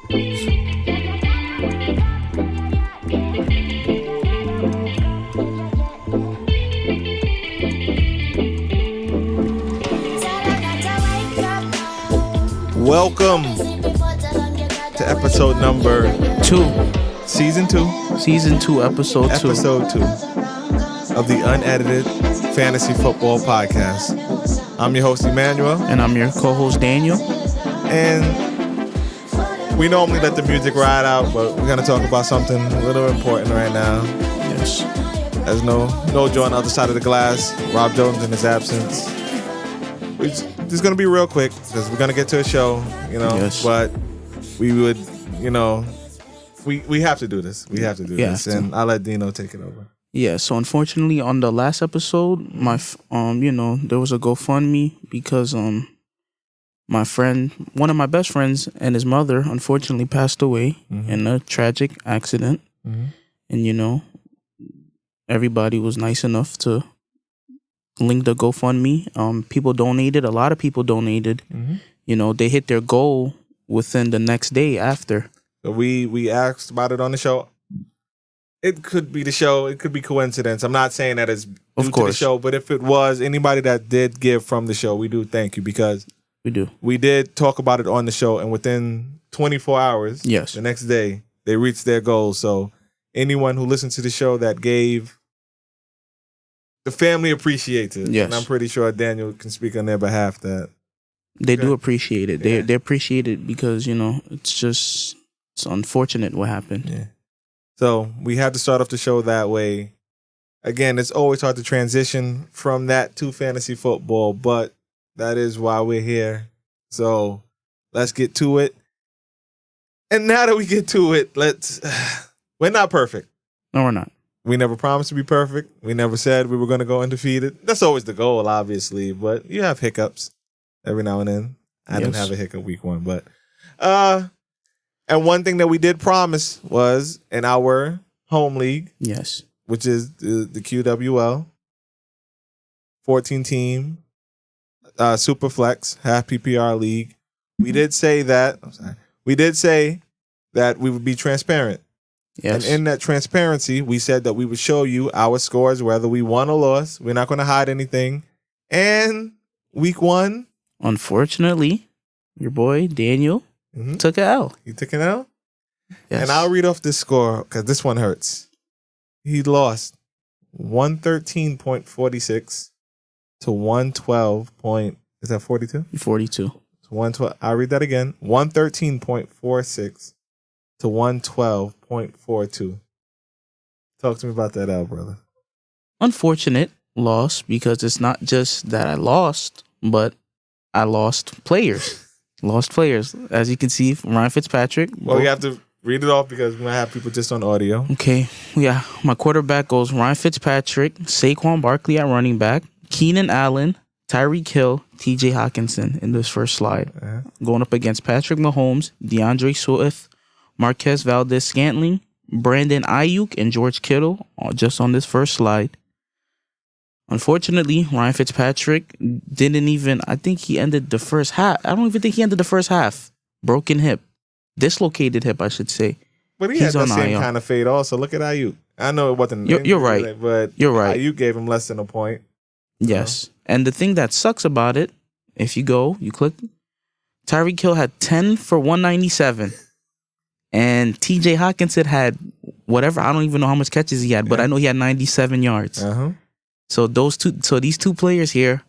Welcome to episode number 2. Season 2. Season 2, episode 2. Episode 2 of the Unedited Fantasy Football Podcast. I'm your host, Emmanuel. And I'm your co-host, Daniel. And we normally let the music ride out, but we're going to talk about something a little important right now. Yes. There's no Joe on the other side of the glass. Rob Jones in his absence. This is going to be real quick because we're going to get to a show, Yes. But we would, we have to do this. We have to do this. And I'll let Dino take it over. Yeah, so unfortunately on the last episode, my there was a GoFundMe because my friend, one of my best friends, and his mother unfortunately passed away in a tragic accident. And everybody was nice enough to link the GoFundMe. People donated. A lot of people donated. They hit their goal within the next day after. So we asked about it on the show. It could be the show. It could be coincidence. I'm not saying that it's due to the show, but if it was anybody that did give from the show, we do thank you because we did talk about it on the show, and within 24 hours, the next day, they reached their goal. So anyone who listened to the show that gave, the family appreciates it. Yes. And I'm pretty sure Daniel can speak on their behalf that they do appreciate it. They appreciate it because, it's unfortunate what happened. Yeah. So we had to start off the show that way. Again, it's always hard to transition from that to fantasy football, but that is why we're here. So let's get to it. And now that we get to it, we're not perfect. No, we're not. We never promised to be perfect. We never said we were going to go undefeated. That's always the goal, obviously, but you have hiccups every now and then. I didn't have a hiccup week 1, but and one thing that we did promise was in our home league, which is the QWL, 14-team super flex half PPR league. We did say that we would be transparent. Yes. And in that transparency, we said that we would show you our scores, whether we won or lost. We're not going to hide anything. And week 1, unfortunately, your boy Daniel took an L. He took an L? Yes. And I'll read off this score because this one hurts. He lost 113.46 to 112. Is that 42? 42. 112. I'll read that again. 113.46 to 112.42. Talk to me about that L, brother. Unfortunate loss because it's not just that I lost, but I lost players. As you can see, Ryan Fitzpatrick. Well, you have to read it off because we might have people just on audio. Okay. Yeah. My quarterback goes Ryan Fitzpatrick, Saquon Barkley at running back, Keenan Allen, Tyreek Hill, TJ Hawkinson in this first slide. Going up against Patrick Mahomes, DeAndre Swift, Marquez Valdez-Scantling, Brandon Ayuk, and George Kittle just on this first slide. Unfortunately, Ryan Fitzpatrick I think he ended the first half. I don't even think he ended the first half. Broken hip. Dislocated hip, I should say. But he's had the same kind of fade also. Look at Ayuk. I know it wasn't You're right. But you're right. Ayuk gave him less than a point. Yes. And the thing that sucks about it, if you click, Tyreek Hill had 10 for 197. And TJ Hawkinson had whatever. I don't even know how much catches he had, but I know he had 97 yards. So these two players here,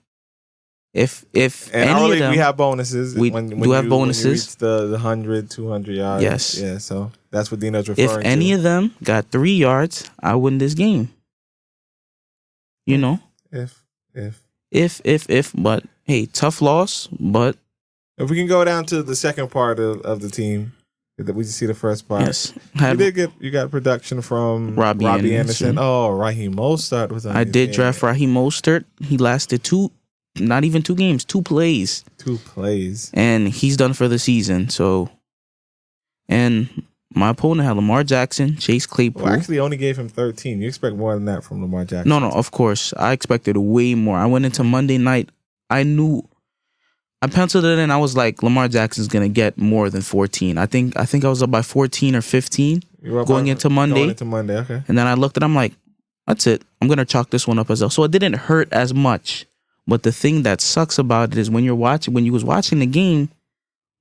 if and any of them, we have bonuses. We do have bonuses. When you reach the 100, 200 yards. Yes. Yeah. So that's what Dino's referring to. If any of them got 3 yards, I win this game. If. But hey, tough loss. But if we can go down to the second part of the team. We just see the first part. Yes. You got production from Robbie Anderson. Oh, Raheem Mostert was on I did draft Raheem Mostert. He lasted not even 2 games, 2 plays. 2 plays. And he's done for the season. So, and my opponent had Lamar Jackson, Chase Claypool. Well, actually only gave him 13. You expect more than that from Lamar Jackson. No, of course. I expected way more. I went into Monday night. I knew I penciled it in. I was like, Lamar Jackson's gonna get more than 14. I think I was up by 14 or 15 going into Monday. Okay. And then I looked at it, I'm like, that's it. I'm gonna chalk this one up as well. So it didn't hurt as much. But the thing that sucks about it is when you was watching the game,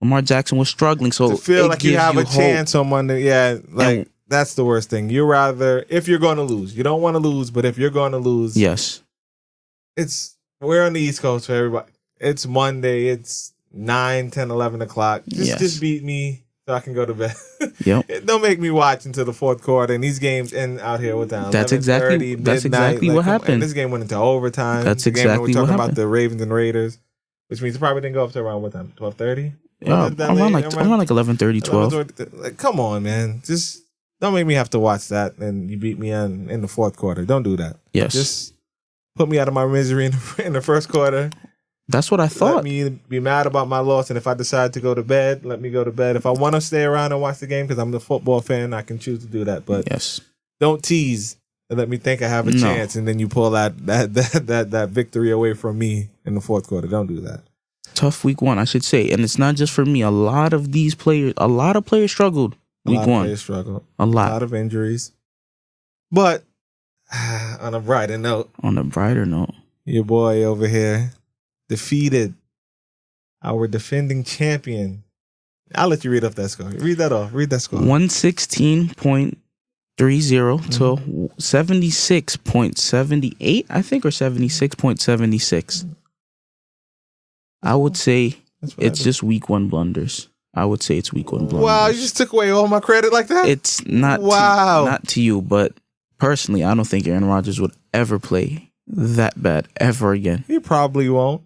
Lamar Jackson was struggling. So to feel like you have a chance on Monday, that's the worst thing. You rather, if you're going to lose, you don't want to lose, but if you're going to lose, yes, we're on the East Coast for everybody. It's Monday. It's 9, 10, 11 o'clock. Just beat me so I can go to bed. Yep. Don't make me watch until the fourth quarter. And these games end out here what time? That's exactly what happened. And this game went into overtime. That's exactly we're what talking happened. about the Ravens and Raiders, which means it probably didn't go up to around what time? 12:30? Yeah, around like 11:30, 12. Like, come on, man. Just don't make me have to watch that and you beat me in the fourth quarter. Don't do that. Yes. Just put me out of my misery in the first quarter. That's what I thought. Let me be mad about my loss, and if I decide to go to bed, let me go to bed. If I want to stay around and watch the game because I'm a football fan, I can choose to do that. But yes, don't tease and let me think I have a chance, and then you pull that victory away from me in the fourth quarter. Don't do that. Tough week one, I should say, and it's not just for me. A lot of players struggled week one. A lot of injuries. But on a brighter note, your boy over here defeated our defending champion. I'll let you read off that score. Read that score. 116.30 to 76.78, I think, or 76.76. I would say it's just week one blunders. Wow, you just took away all my credit like that? It's not not to you, but personally, I don't think Aaron Rodgers would ever play that bad ever again. He probably won't.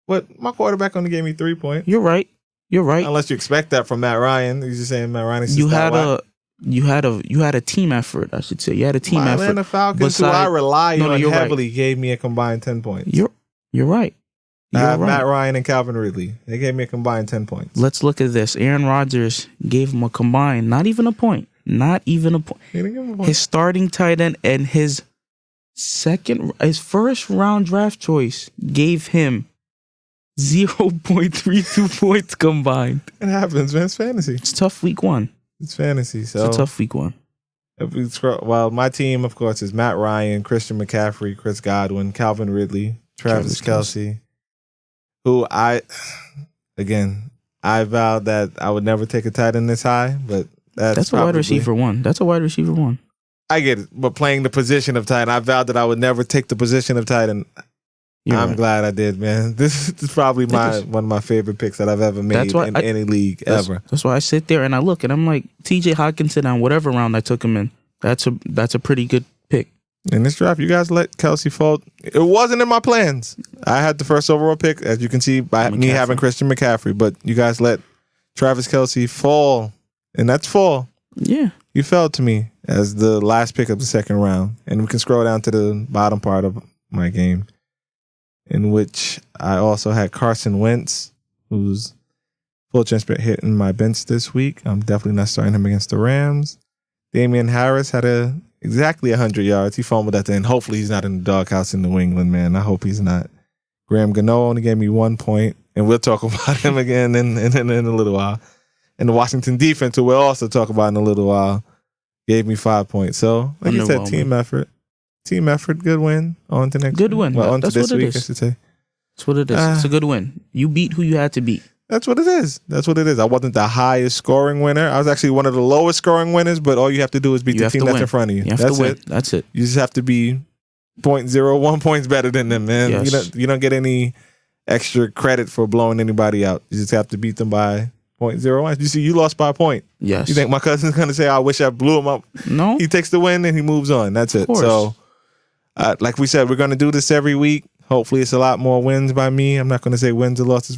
But my quarterback only gave me 3 points. You're right. Unless you expect that from Matt Ryan. You're just saying Matt Ryan is you had a team effort, I should say. You had a team effort. Atlanta Falcons, who I rely on heavily, gave me a combined 10 points. You're right. Matt Ryan and Calvin Ridley. They gave me a combined 10 points. Let's look at this. Aaron Rodgers gave him a combined, not even a point. He didn't give him a point. His starting tight end and his first round draft choice gave him 0.32 points combined. It happens, man. It's fantasy. It's tough week one. It's fantasy. So it's a tough week one. If we scroll, my team, of course, is Matt Ryan, Christian McCaffrey, Chris Godwin, Calvin Ridley, Travis Kelce, who I vowed that I would never take a tight end this high, but that's a wide receiver one. I get it, but playing the position of tight end, I vowed that I would never take the position of tight end. I'm glad I did, man. This is probably one of my favorite picks that I've ever made in any league ever. That's why I sit there and I look and I'm like, TJ Hawkinson on whatever round I took him in. That's a pretty good pick. In this draft, you guys let Kelce fall. It wasn't in my plans. I had the first overall pick, as you can see by me having Christian McCaffrey, but you guys let Travis Kelce fall, and that's fall. Yeah. You fell to me as the last pick of the second round, and we can scroll down to the bottom part of my game, in which I also had Carson Wentz, who's full transparent hitting my bench this week. I'm definitely not starting him against the Rams. Damian Harris had exactly 100 yards. He fumbled at the end. Hopefully he's not in the doghouse in New England, man. I hope he's not. Graham Gano only gave me 1 point, and we'll talk about him again in a little while. And the Washington defense, who we'll also talk about in a little while, gave me 5 points. So, like you said, team effort. Team effort, good win. On to next good win. Well, on to this week, I should say. That's what it is. It's a good win. You beat who you had to beat. That's what it is. I wasn't the highest scoring winner. I was actually one of the lowest scoring winners, but all you have to do is beat the team that's in front of you. That's it. That's it. You just have to be 0.01 points better than them, man. Yes. You don't get any extra credit for blowing anybody out. You just have to beat them by 0.01. You see, you lost by a point. Yes. You think my cousin's going to say, I wish I blew him up? No. He takes the win and he moves on. That's it. So, like we said, we're going to do this every week. Hopefully, it's a lot more wins by me. I'm not going to say wins or losses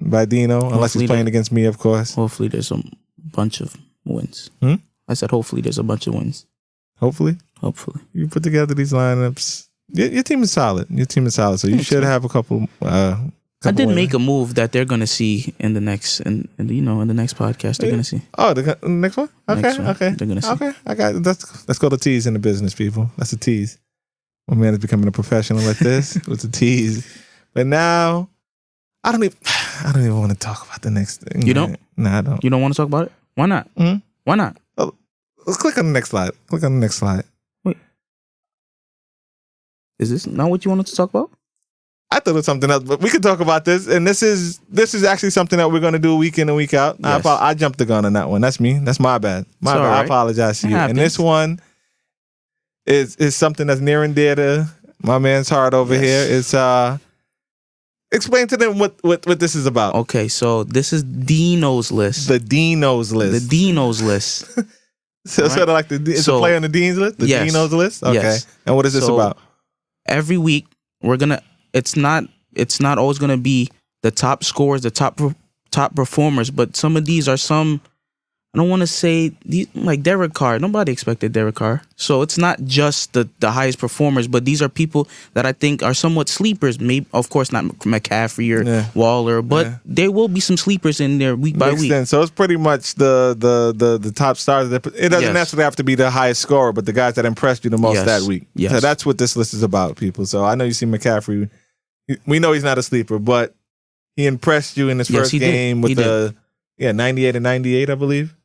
by Dino, unless he's playing against me, of course. Hopefully, there's a bunch of wins. I said hopefully there's a bunch of wins. Hopefully? Hopefully. You put together these lineups. Your team is solid. So you should have a couple I did make a move that they're gonna see in the next, in the next podcast. They're gonna see. Oh, the next one. Okay. They're gonna see. Okay, I got. Let's go to tease in the business, people. That's a tease. My man is becoming a professional at this. It's a tease. But now, I don't even want to talk about the next thing. You don't? No, I don't. You don't want to talk about it? Why not? Mm-hmm. Why not? Oh, let's click on the next slide. Click on the next slide. Wait. Is this not what you wanted to talk about? I thought it was something else, but we could talk about this. And this is actually something that we're going to do week in and week out. Yes. I jumped the gun on that one. That's me. That's my bad. My bad. Right. I apologize to you. And this one is something that's near and dear to my man's heart over here. It's explain to them what this is about. Okay, so this is DINO'S list. The DINO'S list. The DINO'S list. So sort of like it's a play on the Dean's list? The DINO'S list? Okay. Yes. And what is this about? Every week we're gonna it's not always gonna be the top scores, the top performers, but some of these are some, I don't want to say like Derek Carr. Nobody expected Derek Carr. So it's not just the highest performers, but these are people that I think are somewhat sleepers. Maybe, of course, not McCaffrey or Waller, but there will be some sleepers in there week by week. Sense. So it's pretty much the top stars. It doesn't necessarily have to be the highest scorer, but the guys that impressed you the most that week. Yes. So that's what this list is about, people. So I know you see McCaffrey. We know he's not a sleeper, but he impressed you in his first game with 98 and 98, I believe.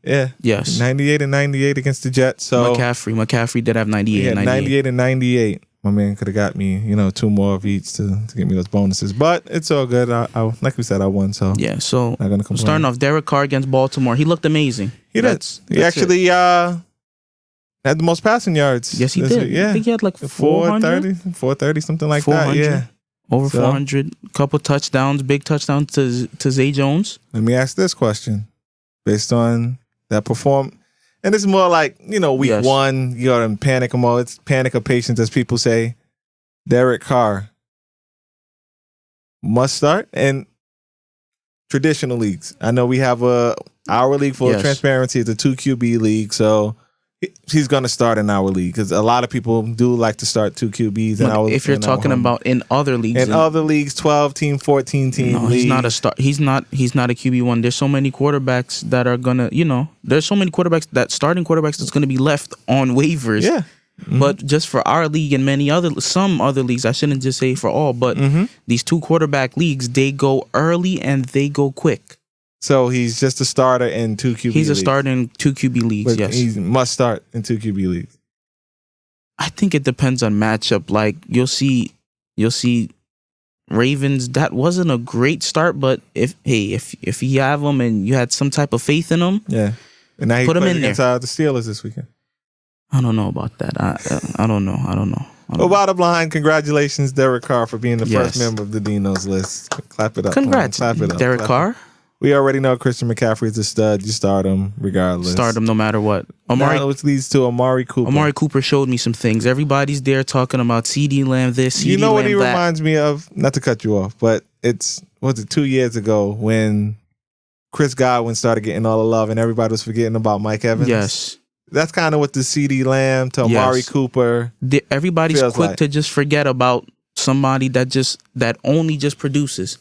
Yeah. Yes. 98 and 98 against the Jets. So McCaffrey did have 98 and 98. 98 and 98. My man could have got me, 2 more of each to get me those bonuses. But it's all good. I like we said, I won. So yeah. So not gonna complain. Starting off, Derek Carr against Baltimore. He looked amazing. He actually had the most passing yards. Yes, he did. Yeah. I think he had like 430, something like that. Yeah. Over 400. Couple touchdowns, big touchdowns to Zay Jones. Let me ask this question. Based on that perform, and it's more like, week one, you're in panic mode. It's panic of patience, as people say. Derek Carr must start. And traditional leagues, I know we have our league for transparency. It's a 2 QB league, so he's going to start in our league because a lot of people do like to start 2 QBs. If you're talking about in other leagues, 12-team, 14-team. No, he's not a start. He's not a QB1. There's so many quarterbacks that are gonna, there's so many quarterbacks starting quarterbacks that's gonna be left on waivers. Yeah. Mm-hmm. But just for our league and some other leagues, I shouldn't just say for all, but these 2 quarterback leagues, they go early and they go quick. So he's just a starter in 2 QB leagues. He's a starter in 2 QB leagues, yes. He must start in 2 QB leagues. I think it depends on matchup. Like you'll see Ravens, that wasn't a great start, but if you have them and you had some type of faith in them, and now he's playing against the Steelers this weekend. I don't know about that. I don't know. Well, bottom line, congratulations, Derek Carr, for being the first member of the DINO'S list. Clap it up. Congrats, clap it up. Derek Carr. We already know Christian McCaffrey is a stud. You start him regardless. Start him no matter what. Which leads to Amari Cooper. Amari Cooper showed me some things. Everybody's there talking about CD Lamb this, CD Lamb that. You know what he reminds me of? Not to cut you off, but was it 2 years ago when Chris Godwin started getting all the love and everybody was forgetting about Mike Evans? Yes. That's kind of what the CD Lamb to Amari Cooper. Everybody's quick to just forget about somebody that only just produces.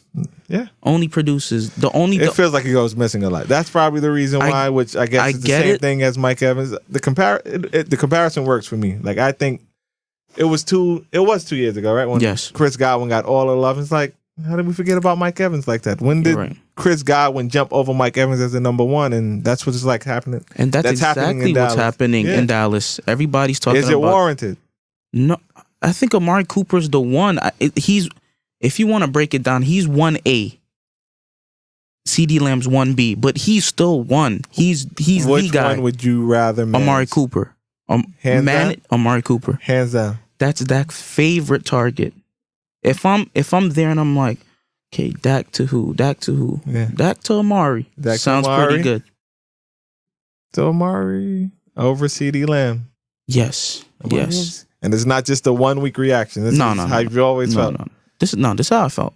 Yeah. Only produces. It feels like he goes missing a lot. That's probably the reason why, which I guess is the same thing as Mike Evans. The comparison works for me. Like, I think it was 2 years ago, right? When Chris Godwin got all the love. It's like, how did we forget about Mike Evans like that? When did Chris Godwin jump over Mike Evans as the number 1? And that's what's like happening. And that's exactly what's happening in Dallas. Everybody's talking about. Is it warranted? No. I think Amari Cooper's the one. If you want to break it down, he's 1A. CD Lamb's 1B, but he's still 1. He's Which the guy. Which one would you rather manage? Amari Cooper. Hands down? Amari Cooper. Hands down. That's Dak's favorite target. If I'm there and I'm like, okay, Dak to who? Dak to who? Yeah. Dak to Amari. Dak sounds to Amari. Pretty good. To Amari over CD Lamb. Yes. Amari yes. Is? And it's not just a 1 week reaction. This is how you've always felt. No. This is how I felt.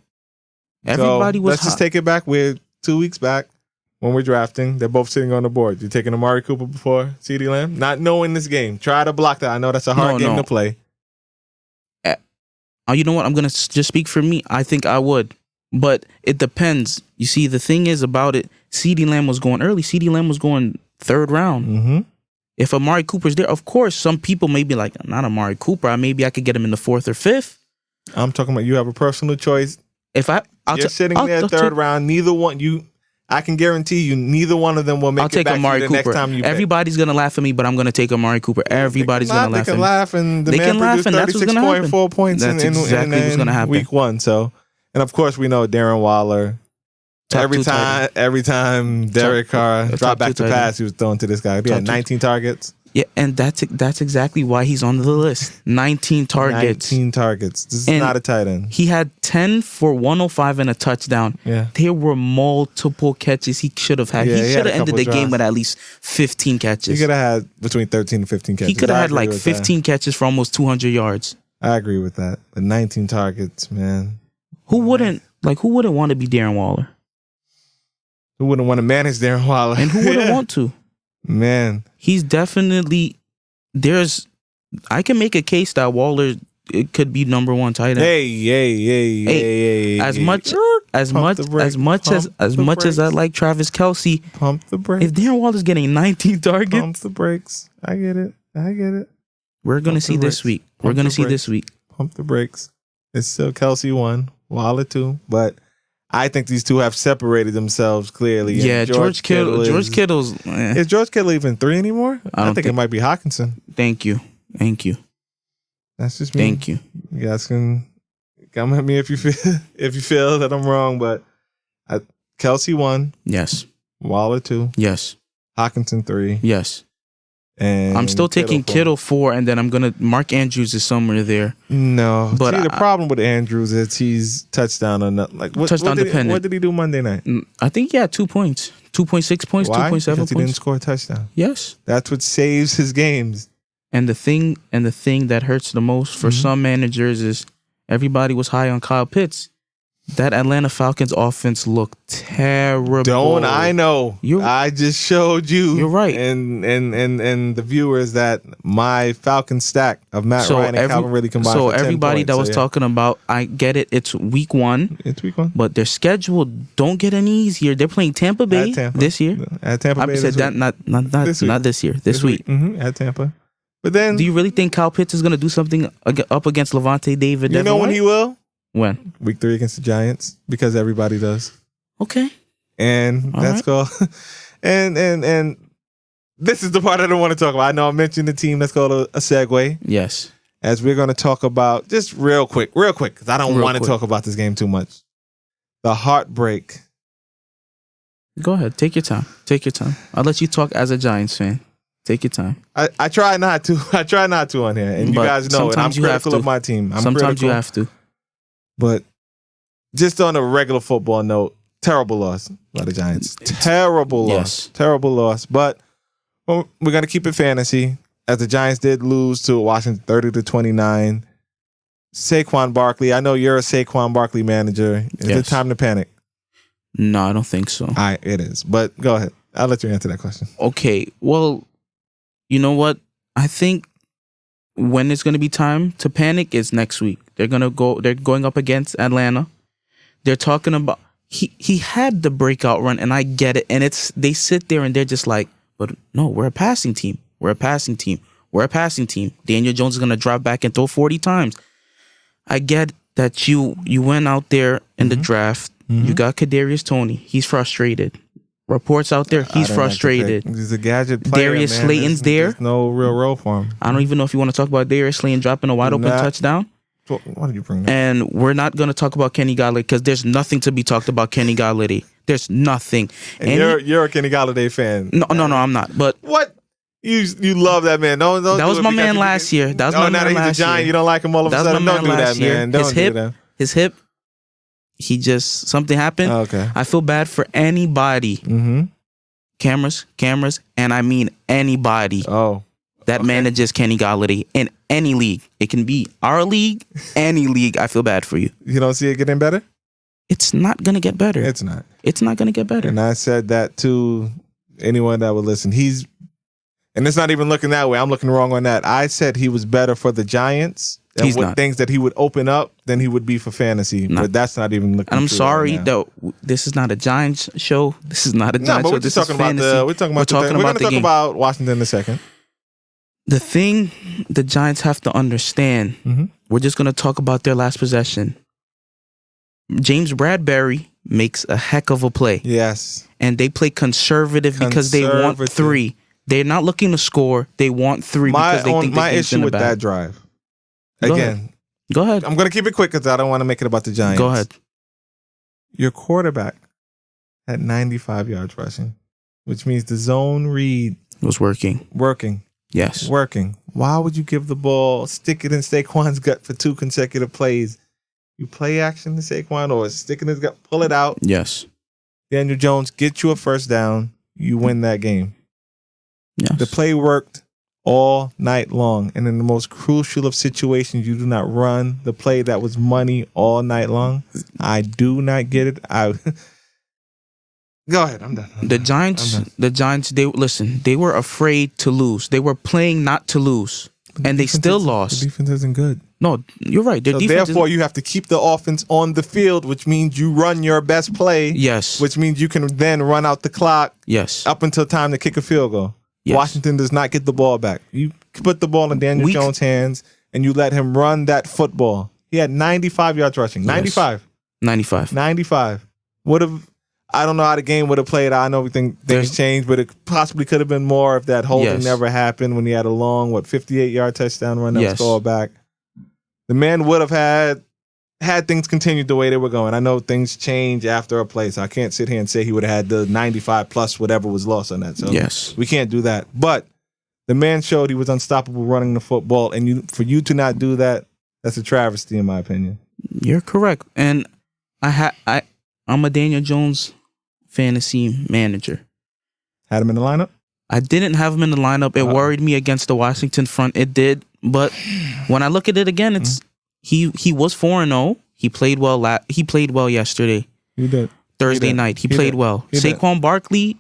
Everybody was let's just take it back. We're 2 weeks back when we're drafting. They're both sitting on the board. You're taking Amari Cooper before CD Lamb? Not knowing this game. Try to block that. I know that's a hard game to play. You know what? I'm going to just speak for me. I think I would. But it depends. You see, the thing is about it, CD Lamb was going early. CD Lamb was going 3rd round. Mm-hmm. If Amari Cooper's there, of course, some people may be like, not Amari Cooper. Maybe I could get him in the 4th or 5th. I'm talking about you have a personal choice. You're sitting there third round. Neither one I can guarantee you, neither one of them will make I'll take it back Amari to the Cooper. next time you bet. Everybody's gonna laugh at me, but I'm gonna take Amari Cooper. Everybody's gonna laugh at me. They can laugh, and the they man can laugh, produced and that's what's gonna happen. 36.4 points That's exactly what's gonna happen. week 1. So, and of course, we know Darren Waller. Every time Derek Carr dropped back to pass, he was throwing to this guy. He had 19 targets. Yeah, and that's exactly why he's on the list. 19 targets. 19 targets. This is not a tight end. He had 10 for 105 and a touchdown. Yeah. There were multiple catches he should have had. Yeah, he should have ended the game with at least 15 catches. He could have had between 13 and 15 catches. He could have had like 15 catches for almost 200 yards. I agree with that. But 19 targets, man. Who wouldn't want to be Darren Waller? Who wouldn't want to manage Darren Waller? And who wouldn't want to? Man. He's definitely I can make a case that Waller it could be number 1 tight end. Hey. As much as I like Travis Kelce, pump the brakes. If Darren Waller's getting 19 targets, pump the brakes. I get it. We're gonna see this week. We're gonna see this week. Pump the brakes. It's still Kelce 1, Waller 2, but I think these two have separated themselves clearly. Yeah, George Kittle's. Is George Kittle even 3 anymore? I think it might be Hawkinson. Thank you. That's just me. Thank you. You guys can come at me if you feel that I'm wrong, but Kelce 1. Yes. Waller 2. Yes. Hawkinson 3. Yes. And I'm still taking Kittle 4, and then I'm gonna Mark Andrews is somewhere there. No, but the problem with Andrews is he's touchdown or not. Like touchdown dependent. What did he do Monday night? I think he had 2 points, 2.6 points, 2.7 points. Because he didn't score a touchdown. Yes, that's what saves his games. And the thing that hurts the most for some managers is everybody was high on Kyle Pitts. That Atlanta Falcons offense looked terrible. Don't I know? I just showed you. You're right. And the viewers that my Falcon stack of Matt Ryan and Calvin really combined. So for 10 everybody points, that was talking about, I get it. It's week 1. It's week 1. But their schedule don't get any easier. They're playing Tampa Bay this year. At Tampa Bay. I said that not this year. This week. At Tampa. But then, do you really think Kyle Pitts is going to do something up against Levante David? You know when he will? When? Week 3 against the Giants, because everybody does. Okay. And that's called and this is the part I don't want to talk about. I know I mentioned the team. That's called a segue. Yes. As we're going to talk about, just real quick, because I don't want to talk about this game too much. The heartbreak. Go ahead. Take your time. I'll let you talk as a Giants fan. Take your time. I try not to. On here. And you guys know it. I'm critical of my team. Sometimes you have to. But just on a regular football note, terrible loss by the Giants. Terrible loss. But we're going to keep it fantasy, as the Giants did lose to Washington 30-29. Saquon Barkley. I know you're a Saquon Barkley manager. Is it time to panic? No, I don't think so. It is. But go ahead. I'll let you answer that question. Okay. Well, you know what? I think when it's going to be time to panic is next week. They're going up against Atlanta. They're talking about he had the breakout run, and I get it. And they sit there and they're just like, but no, we're a passing team. Daniel Jones is going to drop back and throw 40 times. I get that you went out there in the draft. You got Kadarius Toney. He's frustrated. Reports out there, he's frustrated. He's a gadget player. Darius Slayton's there. There's no real role for him. I don't even know if you want to talk about Darius Slayton dropping a wide open touchdown. Why did you bring that? And we're not going to talk about Kenny Galladay because there's nothing to be talked about Kenny Galladay. There's nothing. And you're a Kenny Galladay fan. No, I'm not. But what? You love that man. Don't that was my man last year. That was my man last year. Now that he's a Giant, you don't like him all of a sudden. Don't do that, man. Don't do that. His hip, something happened. Okay. I feel bad for anybody. Cameras, and I mean anybody. That manages Kenny Galladay in any league. It can be our league, any league. I feel bad for you. You don't see it getting better? It's not going to get better. It's not. It's not going to get better. And I said that to anyone that would listen. And it's not even looking that way. I'm looking wrong on that. I said he was better for the Giants. He's not. Things that he would open up than he would be for fantasy. No. But that's not even looking. And I'm sorry, though. This is not a Giants show. This is not a Giants show. We're just talking about we're going to talk about Washington in a second. The thing the Giants have to understand, we're just going to talk about their last possession. James Bradbury makes a heck of a play. Yes. And they play conservative because they want 3. They're not looking to score. They want 3 because they think my issue with that drive. Go ahead. I'm going to keep it quick because I don't want to make it about the Giants. Go ahead. Your quarterback had 95 yards rushing, which means the zone read was working. Yes. Working. Why would you give the ball, stick it in Saquon's gut for 2 consecutive plays? You play action to Saquon or stick it in his gut, pull it out. Yes. Daniel Jones, get you a first down. You win that game. Yes. The play worked all night long. And in the most crucial of situations, you do not run the play that was money all night long. I do not get it. Go ahead. I'm done. The Giants, they were afraid to lose. They were playing not to lose. And they still lost. The defense isn't good. No, you're right. Therefore, you have to keep the offense on the field, which means you run your best play. Yes. Which means you can then run out the clock. Yes. Up until time to kick a field goal. Yes. Washington does not get the ball back. You put the ball in Daniel Jones' hands and you let him run that football. He had 95 yards rushing. 95. Yes. 95. I don't know how the game would have played. I know we think things changed, but it possibly could have been more if that holding never happened when he had a long, 58-yard touchdown run that was called back. The man would have had things continued the way they were going. I know things change after a play, so I can't sit here and say he would have had the 95 plus whatever was lost on that. So we can't do that. But the man showed he was unstoppable running the football, and for you to not do that, that's a travesty in my opinion. You're correct. And I'm a Daniel Jones fantasy manager. Had him in the lineup? I didn't have him in the lineup. It worried me against the Washington front. It did. But when I look at it again, it's he was 4-0. He played well. He played well yesterday. He did. Thursday night. He played well. Saquon Barkley.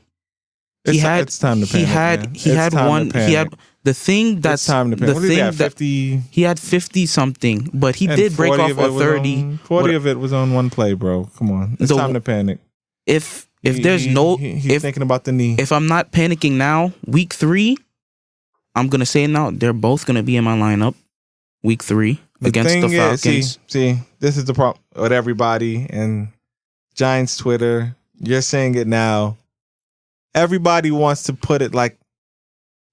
It's time to panic. He had the thing that's time to panic. The thing 50. He had 50 something, but he did break off a 30. 40 of it was on one play, bro. Come on. It's time to panic. If he's thinking about the knee. If I'm not panicking now, week 3, I'm gonna say now they're both gonna be in my lineup. Week 3 against the Falcons. See, this is the problem with everybody and Giants Twitter. You're saying it now. Everybody wants to put it like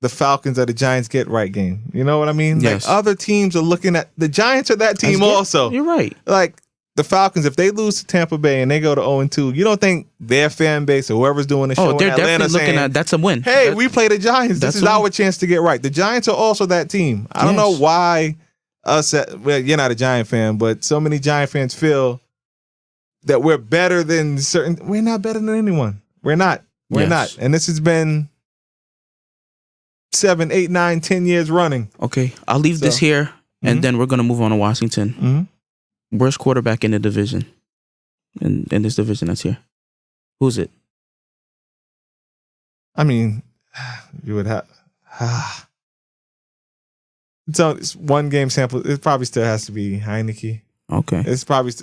the Falcons or the Giants get right game. You know what I mean? Yes. Like other teams are looking at the Giants are that team also. You're right. Like the Falcons, if they lose to Tampa Bay and they go to 0-2, you don't think their fan base or whoever's doing the show in they're Atlanta definitely looking at that's a win. Hey, we play the Giants. This is our chance to get right. The Giants are also that team. I don't know why you're not a Giant fan, but so many Giant fans feel that we're better than certain. We're not better than anyone. We're not. We're not. And this has been 7, 8, 9, 10 years running. Okay, I'll leave this here, and then we're going to move on to Washington. Mm-hmm. Worst quarterback in the division, in this division that's here. Who's it? I mean, you would have... it's one game sample. It probably still has to be Heineke. Okay. It's probably...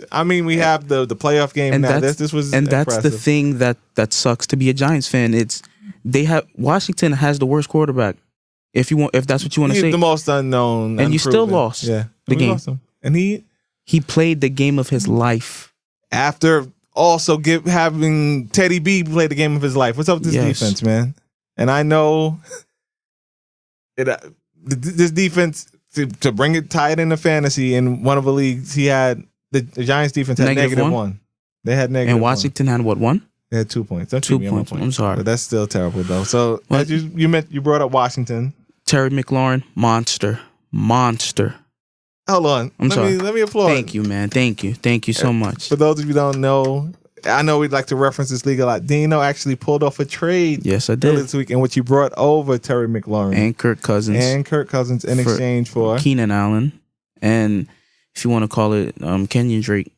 we have the playoff game and now. This was impressive. That's the thing that sucks to be a Giants fan. Washington has the worst quarterback. If that's what you want to say. The most unknown. And you still lost the game. And he played the game of his life. After also having Teddy B play the game of his life. What's up with this defense, man? And I know this defense, to bring it tied into fantasy in one of the leagues, he had the Giants defense had -1. They had -1. And Washington had what, 1? They had 2 points. Don't 2 points. I'm sorry. But that's still terrible, though. So, as you brought up Washington. Terry McLaurin, monster. Hold on. Let me applaud. Thank you, man. Thank you so much. For those of you who don't know, I know we'd like to reference this league a lot. Dino actually pulled off a trade. Yes, I did. This week, in which he brought over Terry McLaurin. And Kirk Cousins. In exchange for Keenan Allen. And if you want to call it Kenyon Drake.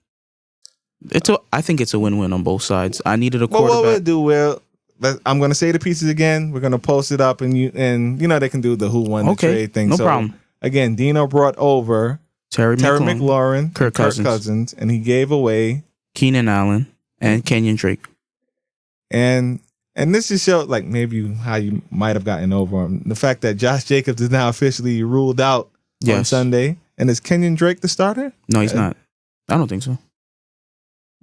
I think it's a win-win on both sides. I needed a quarterback. What we'll do, I'm going to say the pieces again. We're going to post it up, and they can do the who won the trade thing. No problem. Again, Dino brought over Terry McLaurin, Kirk Cousins, and he gave away Keenan Allen and Kenyon Drake. And this just shows maybe how you might have gotten over him. The fact that Josh Jacobs is now officially ruled out on Sunday. And is Kenyon Drake the starter? No, he's not. I don't think so.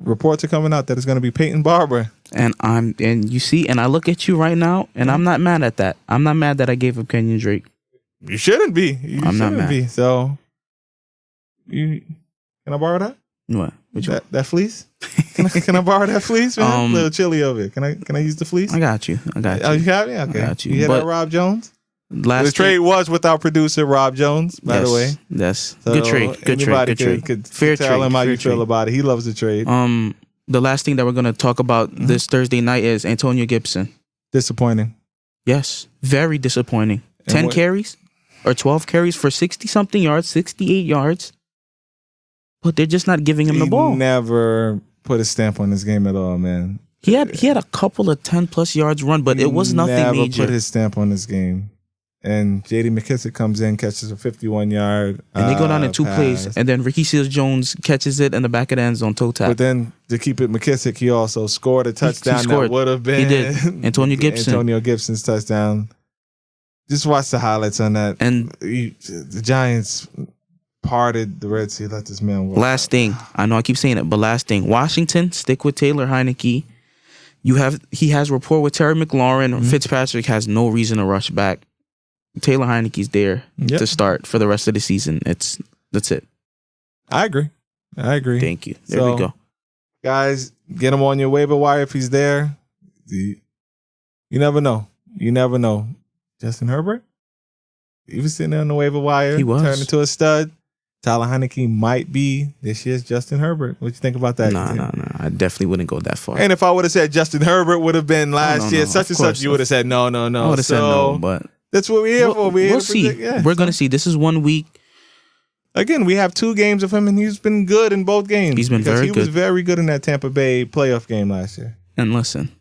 reports are coming out that it's going to be Peyton Barber. And you see, and I look at you right now, and I'm not mad at that. I'm not mad that I gave up Kenyon Drake. You shouldn't be. I'm not mad. So, can I borrow that? What? That fleece? Can I borrow that fleece, man? A little chilly over here. Can I use the fleece? I got you. Oh, you got me? Okay. I got you. You hear that, Rob Jones? The trade was with our producer, Rob Jones, by the way. Yes. So good trade. Good trade. Could fair tell trade. him how fair you trade. feel about it. He loves the trade. The last thing that we're going to talk about this Thursday night is Antonio Gibson. Disappointing. Yes. Very disappointing. 10 carries or 12 carries for 60-something yards, 68 yards. But they're just not giving him the ball. He never put a stamp on this game at all, man. He had a couple of 10-plus yards run, but it was nothing major. major. Never put his stamp on this game. And J.D. McKissick comes in, catches a 51-yard and they go down in two plays. And then Ricky Seals-Jones catches it in the back of the end zone, toe tap. But then, to keep it McKissick, he also scored a touchdown that would have been... He did. Antonio Gibson's touchdown. Just watch the highlights on that. And the Giants parted the Red Sea, let this man walk. Last thing. I know I keep saying it, but last thing. Washington, stick with Taylor Heineke. He has rapport with Terry McLaurin. Fitzpatrick has no reason to rush back. Taylor Heineke's there to start for the rest of the season. That's it. I agree. Thank you. There we go. Guys, get him on your waiver wire if he's there. You never know. Justin Herbert? He was sitting there on the waiver wire. He was. Turned into a stud. Tyler Heineke might be this year's Justin Herbert. What you think about that? No. I definitely wouldn't go that far. And if I would have said Justin Herbert would have been last year, such and such, you would have said no. I would have said no, but... That's what we're here for. We'll see. We're going to see. This is 1 week. Again, we have 2 games of him, and he's been good in both games. He's been very good. He was very good in that Tampa Bay playoff game last year. And listen,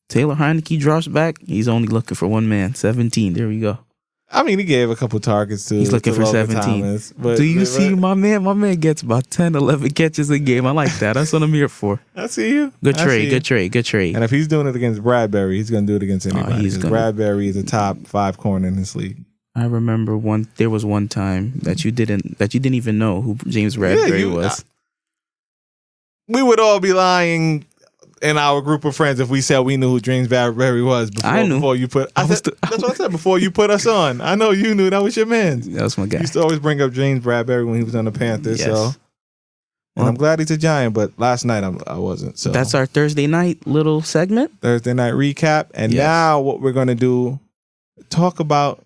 Taylor Heineke drops back. He's only looking for one man. 17. There we go. I mean, he gave a couple targets to. He's looking for 17. Thomas, do you see my man? My man gets about 10, 11 catches a game. I like that. That's what I'm here for. I see you. Good trade. And if he's doing it against Bradbury, he's going to do it against anybody. Bradbury is a top 5 corner in this league. I remember there was one time that you didn't even know who James Bradbury was. We would all be lying in our group of friends if we said we knew who James Bradbury was before you put... that's what I said, before you put us on. I know you knew that was your man. That was my guy. You used to always bring up James Bradbury when he was on the Panthers. Yes. So, and I'm glad he's a Giant, but last night I wasn't. So that's our Thursday night little segment. Thursday night recap. And now what we're going to do, talk about,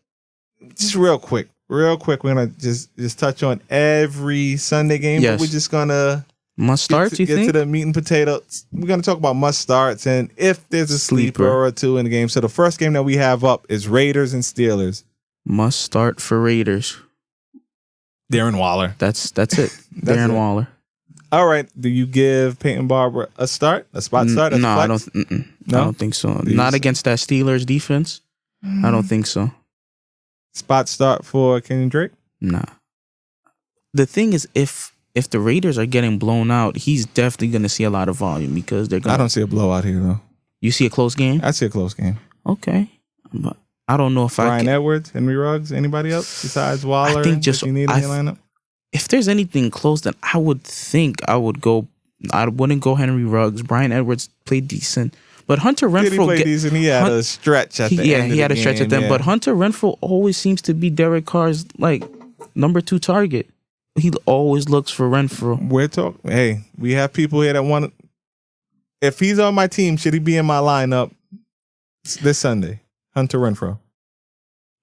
just real quick, we're going to just touch on every Sunday game. Yes. But we're just going to... Must starts, you think? Get to the meat and potatoes. We're going to talk about must starts and if there's a sleeper or 2 in the game. So the first game that we have up is Raiders and Steelers. Must start for Raiders. Darren Waller. That's it. Darren Waller. All right. Do you give Peyton Barber a spot start? No, I don't. I don't think so. Not against that Steelers defense. I don't think so. Spot start for Kenyon Drake? Nah. The thing is, if the Raiders are getting blown out, he's definitely going to see a lot of volume because they're going. I don't see a blowout here though. You see a close game? I see a close game. Okay, but I don't know if Bryan Edwards, Henry Ruggs, anybody else besides Waller? I think just you need in your lineup. If there's anything close, then I would think I would go. I wouldn't go Henry Ruggs. Bryan Edwards played decent, but Hunter Renfrow Did he play decent? He had a stretch at the end. Yeah, he had a stretch at the end. But Hunter Renfrow always seems to be Derek Carr's number 2 target. He always looks for Renfrow. We're talking. Hey, we have people here that want. If he's on my team, should he be in my lineup this Sunday? Hunter Renfrow.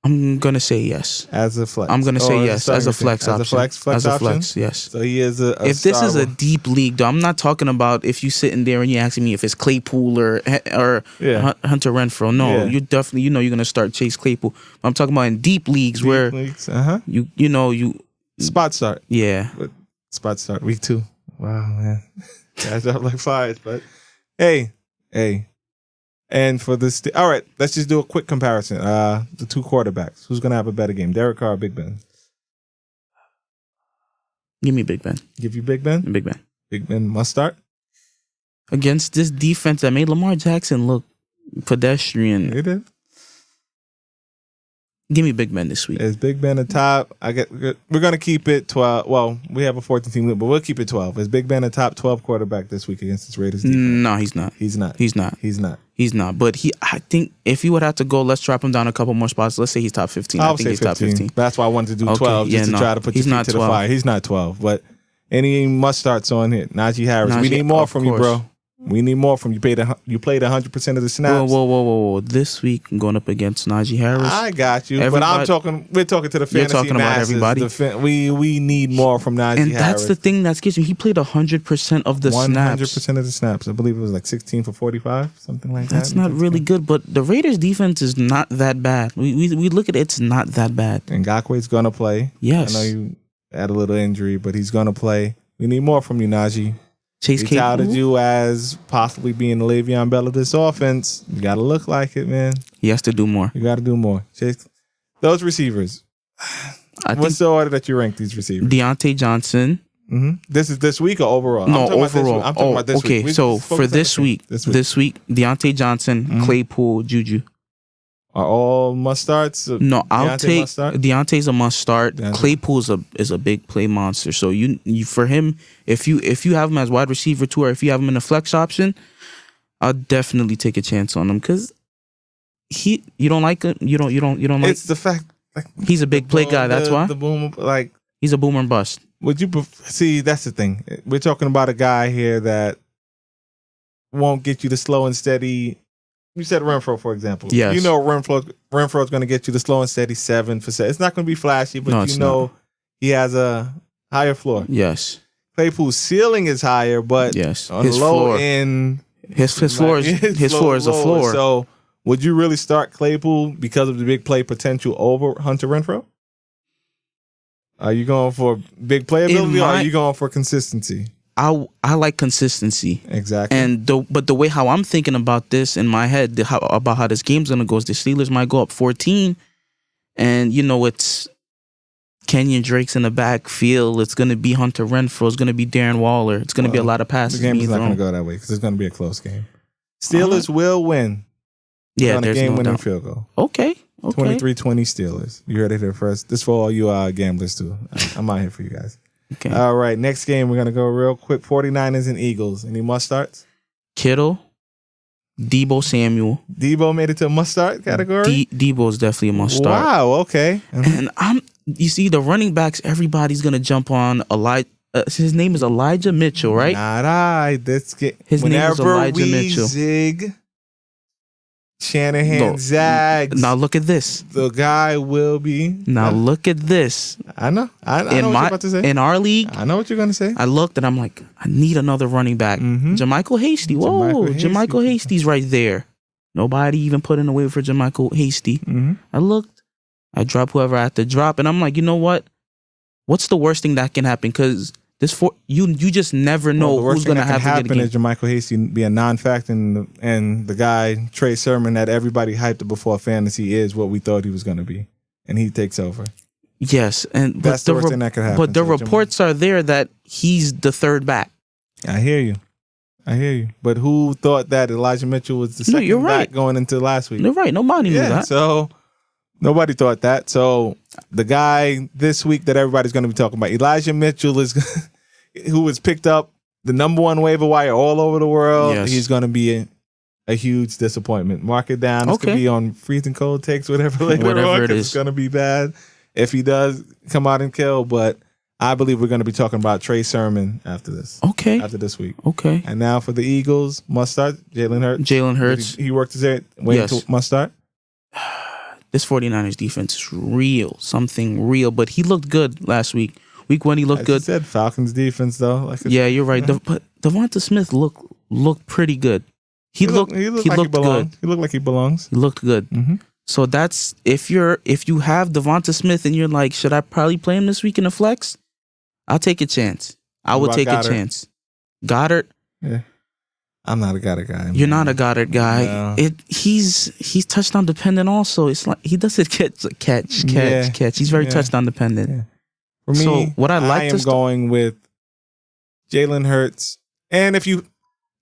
I'm gonna say yes. As a flex. I'm gonna say yes as a flex option. As a flex, yes. So he is a if this is a deep league, though, I'm not talking about if you sitting there and you're asking me if it's Claypool or Hunter Renfrow. No, you definitely you're gonna start Chase Claypool. I'm talking about in deep leagues where you. Spot start. Yeah. Spot start. Week 2. Wow, man. Guys up like flies. But hey. And for this, all right, let's just do a quick comparison. The 2 quarterbacks. Who's going to have a better game? Derek Carr or Big Ben? Give me Big Ben. Give you Big Ben? Big Ben. Big Ben must start? Against this defense that made Lamar Jackson look pedestrian. It did. Give me Big Ben this week. Is Big Ben the top? We're gonna keep it 12. Well, we have a 14-team league, but we'll keep it 12. Is Big Ben a top 12 quarterback this week against this Raiders defense? No, he's not. He's not. He's not. But I think if you would have to go, let's drop him down a couple more spots. Let's say he's top 15. I think he's top 15. That's why I wanted to do 12 to try to put your feet to the fire. He's not 12, but any must starts on here. Najee Harris. We need more from you, bro. We need more from you. You played 100% of the snaps. Whoa. This week I'm going up against Najee Harris. I got you. But we're talking to the fantasy. You're talking about everybody. We need more from Najee Harris. And that's the thing that's getting you. He played 100% of the snaps. 100% of the snaps. I believe it was like 16 for 45, something like that. That's not really good, but the Raiders defense is not that bad. We look at it, it's not that bad. And Ngakwe's going to play. Yes. I know you had a little injury, but he's going to play. We need more from you, Najee. Chase we touted you as possibly being the Le'Veon Bell of this offense. You got to look like it, man. He has to do more. You got to do more. Chase, those receivers. What's the order that you rank these receivers? Deontay Johnson. Mm-hmm. This is this week or overall? No, overall. I'm talking about this week. Okay, so for this week, Deontay Johnson, Claypool, Juju. Are all must starts? No, I'll take Deontay's a must start. Claypool is a big play monster. So you for him, if you have him as wide receiver 2, or if you have him in a flex option, I'll definitely take a chance on him because you don't like him. You don't like. It's the fact he's a big play guy. That's why the boom he's a boomer and bust. Would you see? That's the thing. We're talking about a guy here that won't get you the slow and steady. You said Renfro, for example. Yes. You know Renfro is going to get you the slow and steady 7 for 7. It's not going to be flashy, but he has a higher floor. Yes. Claypool's ceiling is higher, but on his low floor. End, his floor is a floor. So would you really start Claypool because of the big play potential over Hunter Renfro? Are you going for big playability or are you going for consistency? I like consistency. Exactly. But the way how I'm thinking about this in my head, about how this game's gonna go is the Steelers might go up 14, and it's Kenyon Drake's in the backfield. It's gonna be Hunter Renfro. It's gonna be Darren Waller. It's gonna be a lot of passes. The game's not gonna go that way because it's gonna be a close game. Steelers will win. Yeah, on a game-winning field goal. Okay. 23-20 Steelers. You heard it here first. This for all you gamblers too. I'm out here for you guys. Okay. All right, next game, we're going to go real quick. 49ers and Eagles. Any must-starts? Kittle, Deebo Samuel. Deebo made it to a must-start category? Deebo is definitely a must-start. Wow, okay. And you see, the running backs, everybody's going to jump on his name is Elijah Mitchell, right? Not I. His name is Elijah Mitchell. Zig, Shanahan zags. Now look at this. The guy will be. Now look at this. I know. I know what you're about to say. In our league, I know what you're going to say. I looked and I'm like, I need another running back. Mm-hmm. JaMychal Hasty. Whoa, JaMychal Hasty's right there. Nobody even put in a waiver for JaMychal Hasty. Mm-hmm. I looked. I dropped whoever I had to drop, and I'm like, you know what? What's the worst thing that can happen? Because you just never know who's going to have to get a game. Is JaMychal Hasty be a non-factor, and the guy Trey Sermon that everybody hyped up before fantasy is what we thought he was going to be, and he takes over. Yes, and that's the worst thing that could happen. But the reports are there that he's the third back. I hear you. But who thought that Elijah Mitchell was the second back going into last week? You're right. Nobody knew that. So nobody thought that. So the guy this week that everybody's going to be talking about, Elijah Mitchell, is who was picked up the number 1 waiver wire all over the world. Yes. He's going to be a huge disappointment. Mark it down. This could be on freezing cold takes, whatever it is. It's going to be bad if he does come out and kill. But I believe we're going to be talking about Trey Sermon after this. Okay. After this week. Okay. And now for the Eagles, must start Jalen Hurts. He worked his way to must start. This 49ers defense is real, something real. But he looked good last week. Week 1, he looked good. You said Falcons defense, though. You're right. But Devonta Smith looked pretty good. He looked good. He looked like he belongs. He looked good. Mm-hmm. So that's if you have Devonta Smith and you're like, should I probably play him this week in a flex? I'll take a chance. I would take a chance. Goddard. Yeah. I'm not a Goddard guy. You're not a Goddard guy. No. He's touchdown dependent also. It's like he does it catch. He's very touchdown dependent. Yeah. For me, what I am going with Jalen Hurts. And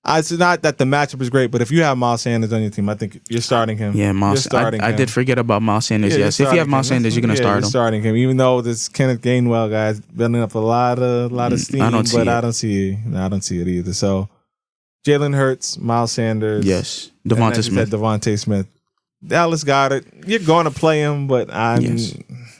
It's not that the matchup is great, but if you have Miles Sanders on your team, I think you're starting him. Yeah, Miles. I did forget about Miles Sanders. Yes, if you have Miles Sanders, you're gonna start him. Starting him, even though this Kenneth Gainwell guy's building up a lot of steam. I don't see it either. So Jalen Hurts, Miles Sanders, yes, Devontae Smith. Dallas got it. You're going to play him, but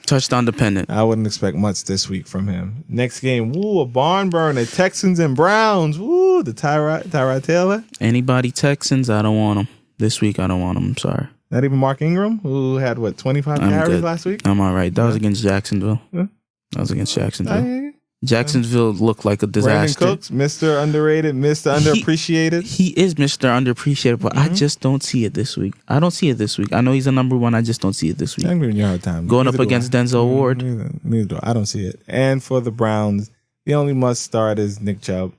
touchdown dependent. I wouldn't expect much this week from him. Next game, a barn burner. Texans and Browns. The Tyrod Taylor. Anybody Texans, I don't want them. This week, I don't want them. I'm sorry. Not even Mark Ingram, who had, 25 carries last week? I'm all right. That was against Jacksonville. Jacksonville looked like a disaster. Brandon Cooks, Mr. Underrated, Mr. Underappreciated. He is Mr. Underappreciated, but I just don't see it this week. I don't see it this week. I know he's a number one. I just don't see it this week. I'm giving you a hard time. Going up against Denzel Ward. Neither do I. I don't see it. And for the Browns, the only must start is Nick Chubb.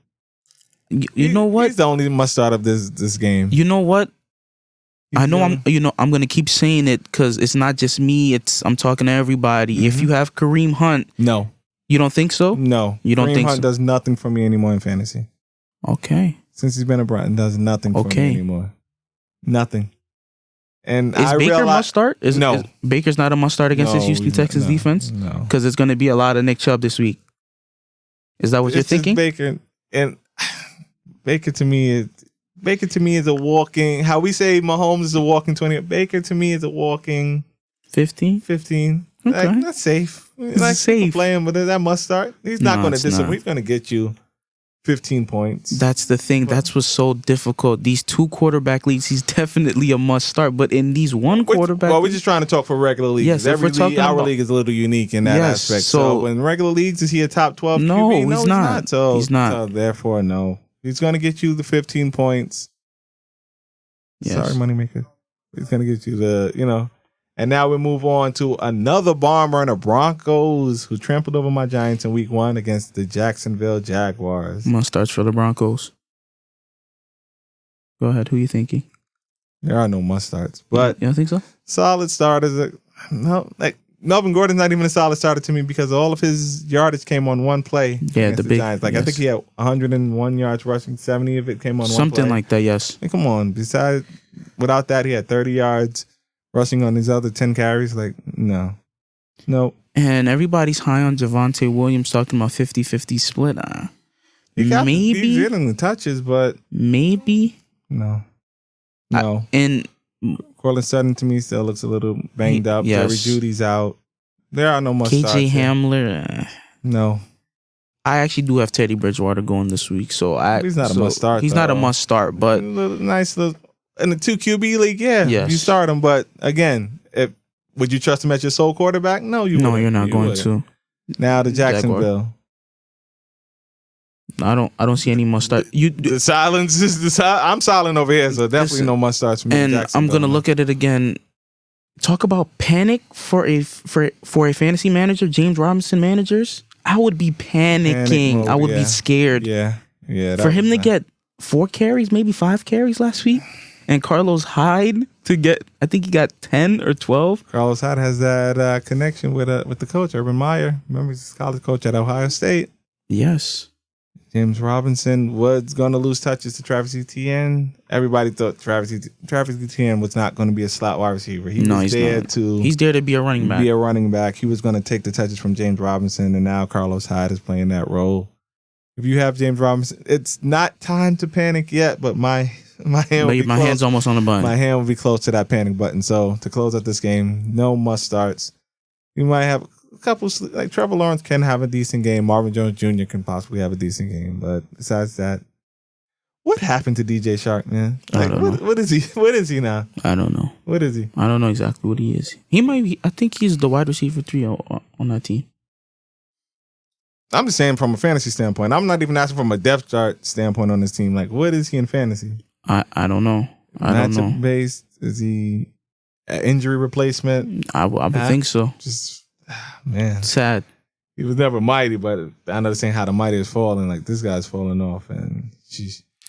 You know what? He's the only must start of this game. You know what? I'm gonna keep saying it because it's not just me. I'm talking to everybody. If you have Kareem Hunt, no. You don't think so? No. You don't Kareem think Hunt does nothing for me anymore in fantasy. Okay. Since he's been a Brighton, does nothing for me anymore. Nothing. And is Baker must start? No. Baker's not a must start against this Houston Texans defense? No. Because it's going to be a lot of Nick Chubb this week. Is that what you're thinking? Baker. And Baker to me is a walking, how we say Mahomes is a walking 20. Baker to me is a walking 15. Okay. That's safe. Safe. Play him, but that must start. He's not going to disappoint. He's going to get you 15 points. That's the thing. That's what's so difficult. These 2 quarterback leagues, he's definitely a must start. But in these 1 quarterback, we're just trying to talk for regular leagues. Yes, our league is a little unique in that aspect. So in regular leagues, is he a top 12 QB? No, he's not. So he's not. So therefore, no. He's going to get you the 15 points. Yes. Sorry, Moneymaker. He's going to get you the, And now we move on to another barn burner, Broncos, who trampled over my Giants in week 1 against the Jacksonville Jaguars. Must starts for the Broncos. Go ahead. Who are you thinking? There are no must starts, but you don't think so? Solid starters. Melvin Gordon's not even a solid starter to me because all of his yardage came on one play. Yeah, the big Giants. I think he had 101 yards rushing, 70 of it came on one play. Something like that. Yes. Come on. Without that, he had 30 yards. Rushing on these other 10 carries, no. And everybody's high on Javonte Williams talking about 50-50 split. He's getting the touches, but... Maybe? No. And Cortland Sutton to me still looks a little banged up. Yes. Jerry Judy's out. There are no must-starts. KJ Hamler? No. I actually do have Teddy Bridgewater going this week, so he's not a must-start, He's not a must-start, but... Nice little... In the 2 QB league, you start him. But again, would you trust him as your sole quarterback? No, you're not going to. Now the Jacksonville. I don't see any must start. The silence is I'm silent over here, so definitely no must starts for me. And I'm gonna look at it again. Talk about panic for a fantasy manager, James Robinson managers. I would be panicking. I would be scared. Yeah. For him to get 4 carries, maybe 5 carries last week. And Carlos Hyde to get, I think he got 10 or 12. Carlos Hyde has that connection with the coach, Urban Meyer. Remember, he's a college coach at Ohio State. Yes. James Robinson was going to lose touches to Travis Etienne. Everybody thought Travis Etienne was not going to be a slot wide receiver. He's there to be a running back. He was going to take the touches from James Robinson, and now Carlos Hyde is playing that role. If you have James Robinson, it's not time to panic yet, but my hand's almost on the button. My hand will be close to that panic button. So to close out this game, no must starts. You might have a couple, like Trevor Lawrence can have a decent game. Marvin Jones Jr. can possibly have a decent game. But besides that, what happened to DJ Shark, man? I don't know. What is he? What is he now? I don't know. What is he? I don't know exactly what he is. He might be, I think he's the wide receiver 3 on that team. I'm just saying from a fantasy standpoint. I'm not even asking from a depth chart standpoint on this team. Like, what is he in fantasy? I don't know. I don't know. Matchup based? Is he an injury replacement? I would think so. Just, man. Sad. He was never mighty, but I know saying how the mighty is falling. Like, this guy's falling off. And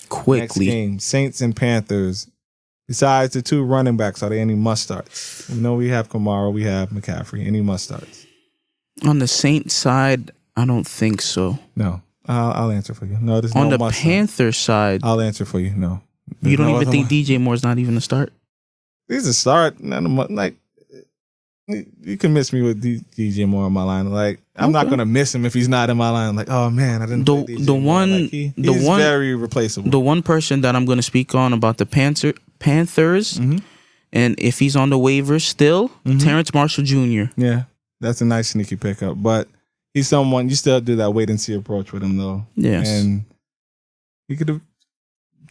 quickly. Next game, Saints and Panthers. Besides the 2 running backs, are there any must-starts? We know we have Kamara, we have McCaffrey. Any must-starts? On the Saints side, I don't think so. No. I'll answer for you. No, there's On no the Panther side, I'll answer for you. No. You don't even think DJ Moore's not even a start? He's a start. Like, you can miss me with DJ Moore on my line. Like, I'm not gonna miss him if he's not in my line. Like, oh man, I didn't. Play DJ Moore. Like, he's very replaceable. The one person that I'm gonna speak on about the Panthers, and if he's on the waivers still, Terrence Marshall Jr. Yeah, that's a nice sneaky pickup. But he's someone you still do that wait and see approach with him though. Yes, and he could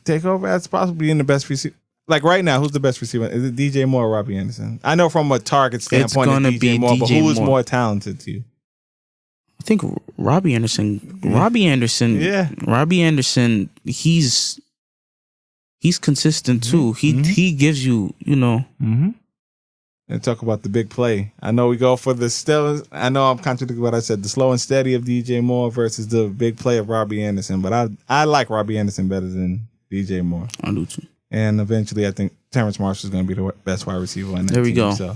take over as possibly in the best receiver. Like right now, who's the best receiver? Is it DJ Moore or Robbie Anderson? I know from a target standpoint, it's DJ Moore, but who is more talented to you? I think Robbie Anderson. Yeah. Robbie Anderson. He's consistent too. He gives you, And talk about the big play. I know we go for the still. I know I'm contradicting what I said. The slow and steady of DJ Moore versus the big play of Robbie Anderson. But I like Robbie Anderson better than DJ Moore. I do too. And eventually, I think Terrence Marshall is going to be the best wide receiver on that team. There we go. So,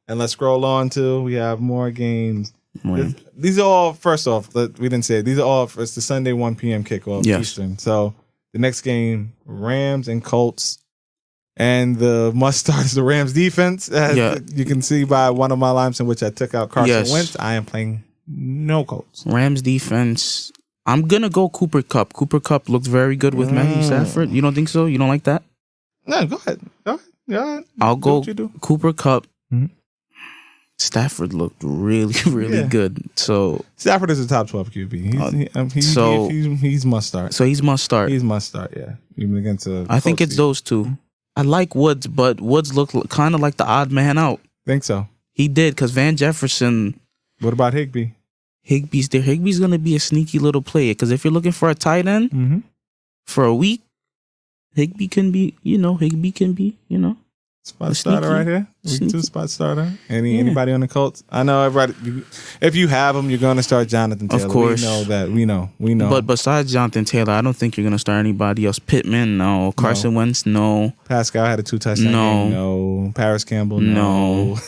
and let's scroll on to, we have more games. These are all, first off, we didn't say it. These are all, it's the Sunday 1 p.m. kickoff Eastern. So the next game, Rams and Colts. And the must start is the Rams defense. As you can see by one of my lines in which I took out Carson Wentz. I am playing no Colts. Rams defense. I'm going to go Cooper Kupp. Cooper Kupp looked very good with Matthew Stafford. You don't think so? You don't like that? No, go ahead. I'll go Cooper Kupp. Stafford looked really, really good. So Stafford is a top 12 QB. He's must start. So he's must start. He's must start. Yeah, even against I think it's those two. I like Woods, but Woods looked kind of like the odd man out. Think so? He did, because Van Jefferson. What about Higbee? Higbee's there. Higbee's gonna be a sneaky little player, because if you're looking for a tight end for a week, Higbee can be. Spot starter right here. Week 2 spot starter. Anybody on the Colts? I know everybody. If you have them, you're going to start Jonathan Taylor. Of course, we know that. We know. But besides Jonathan Taylor, I don't think you're going to start anybody else. Pittman, no. Carson Wentz, no. Pascal had a 2 touchdown game. No. Paris Campbell, no.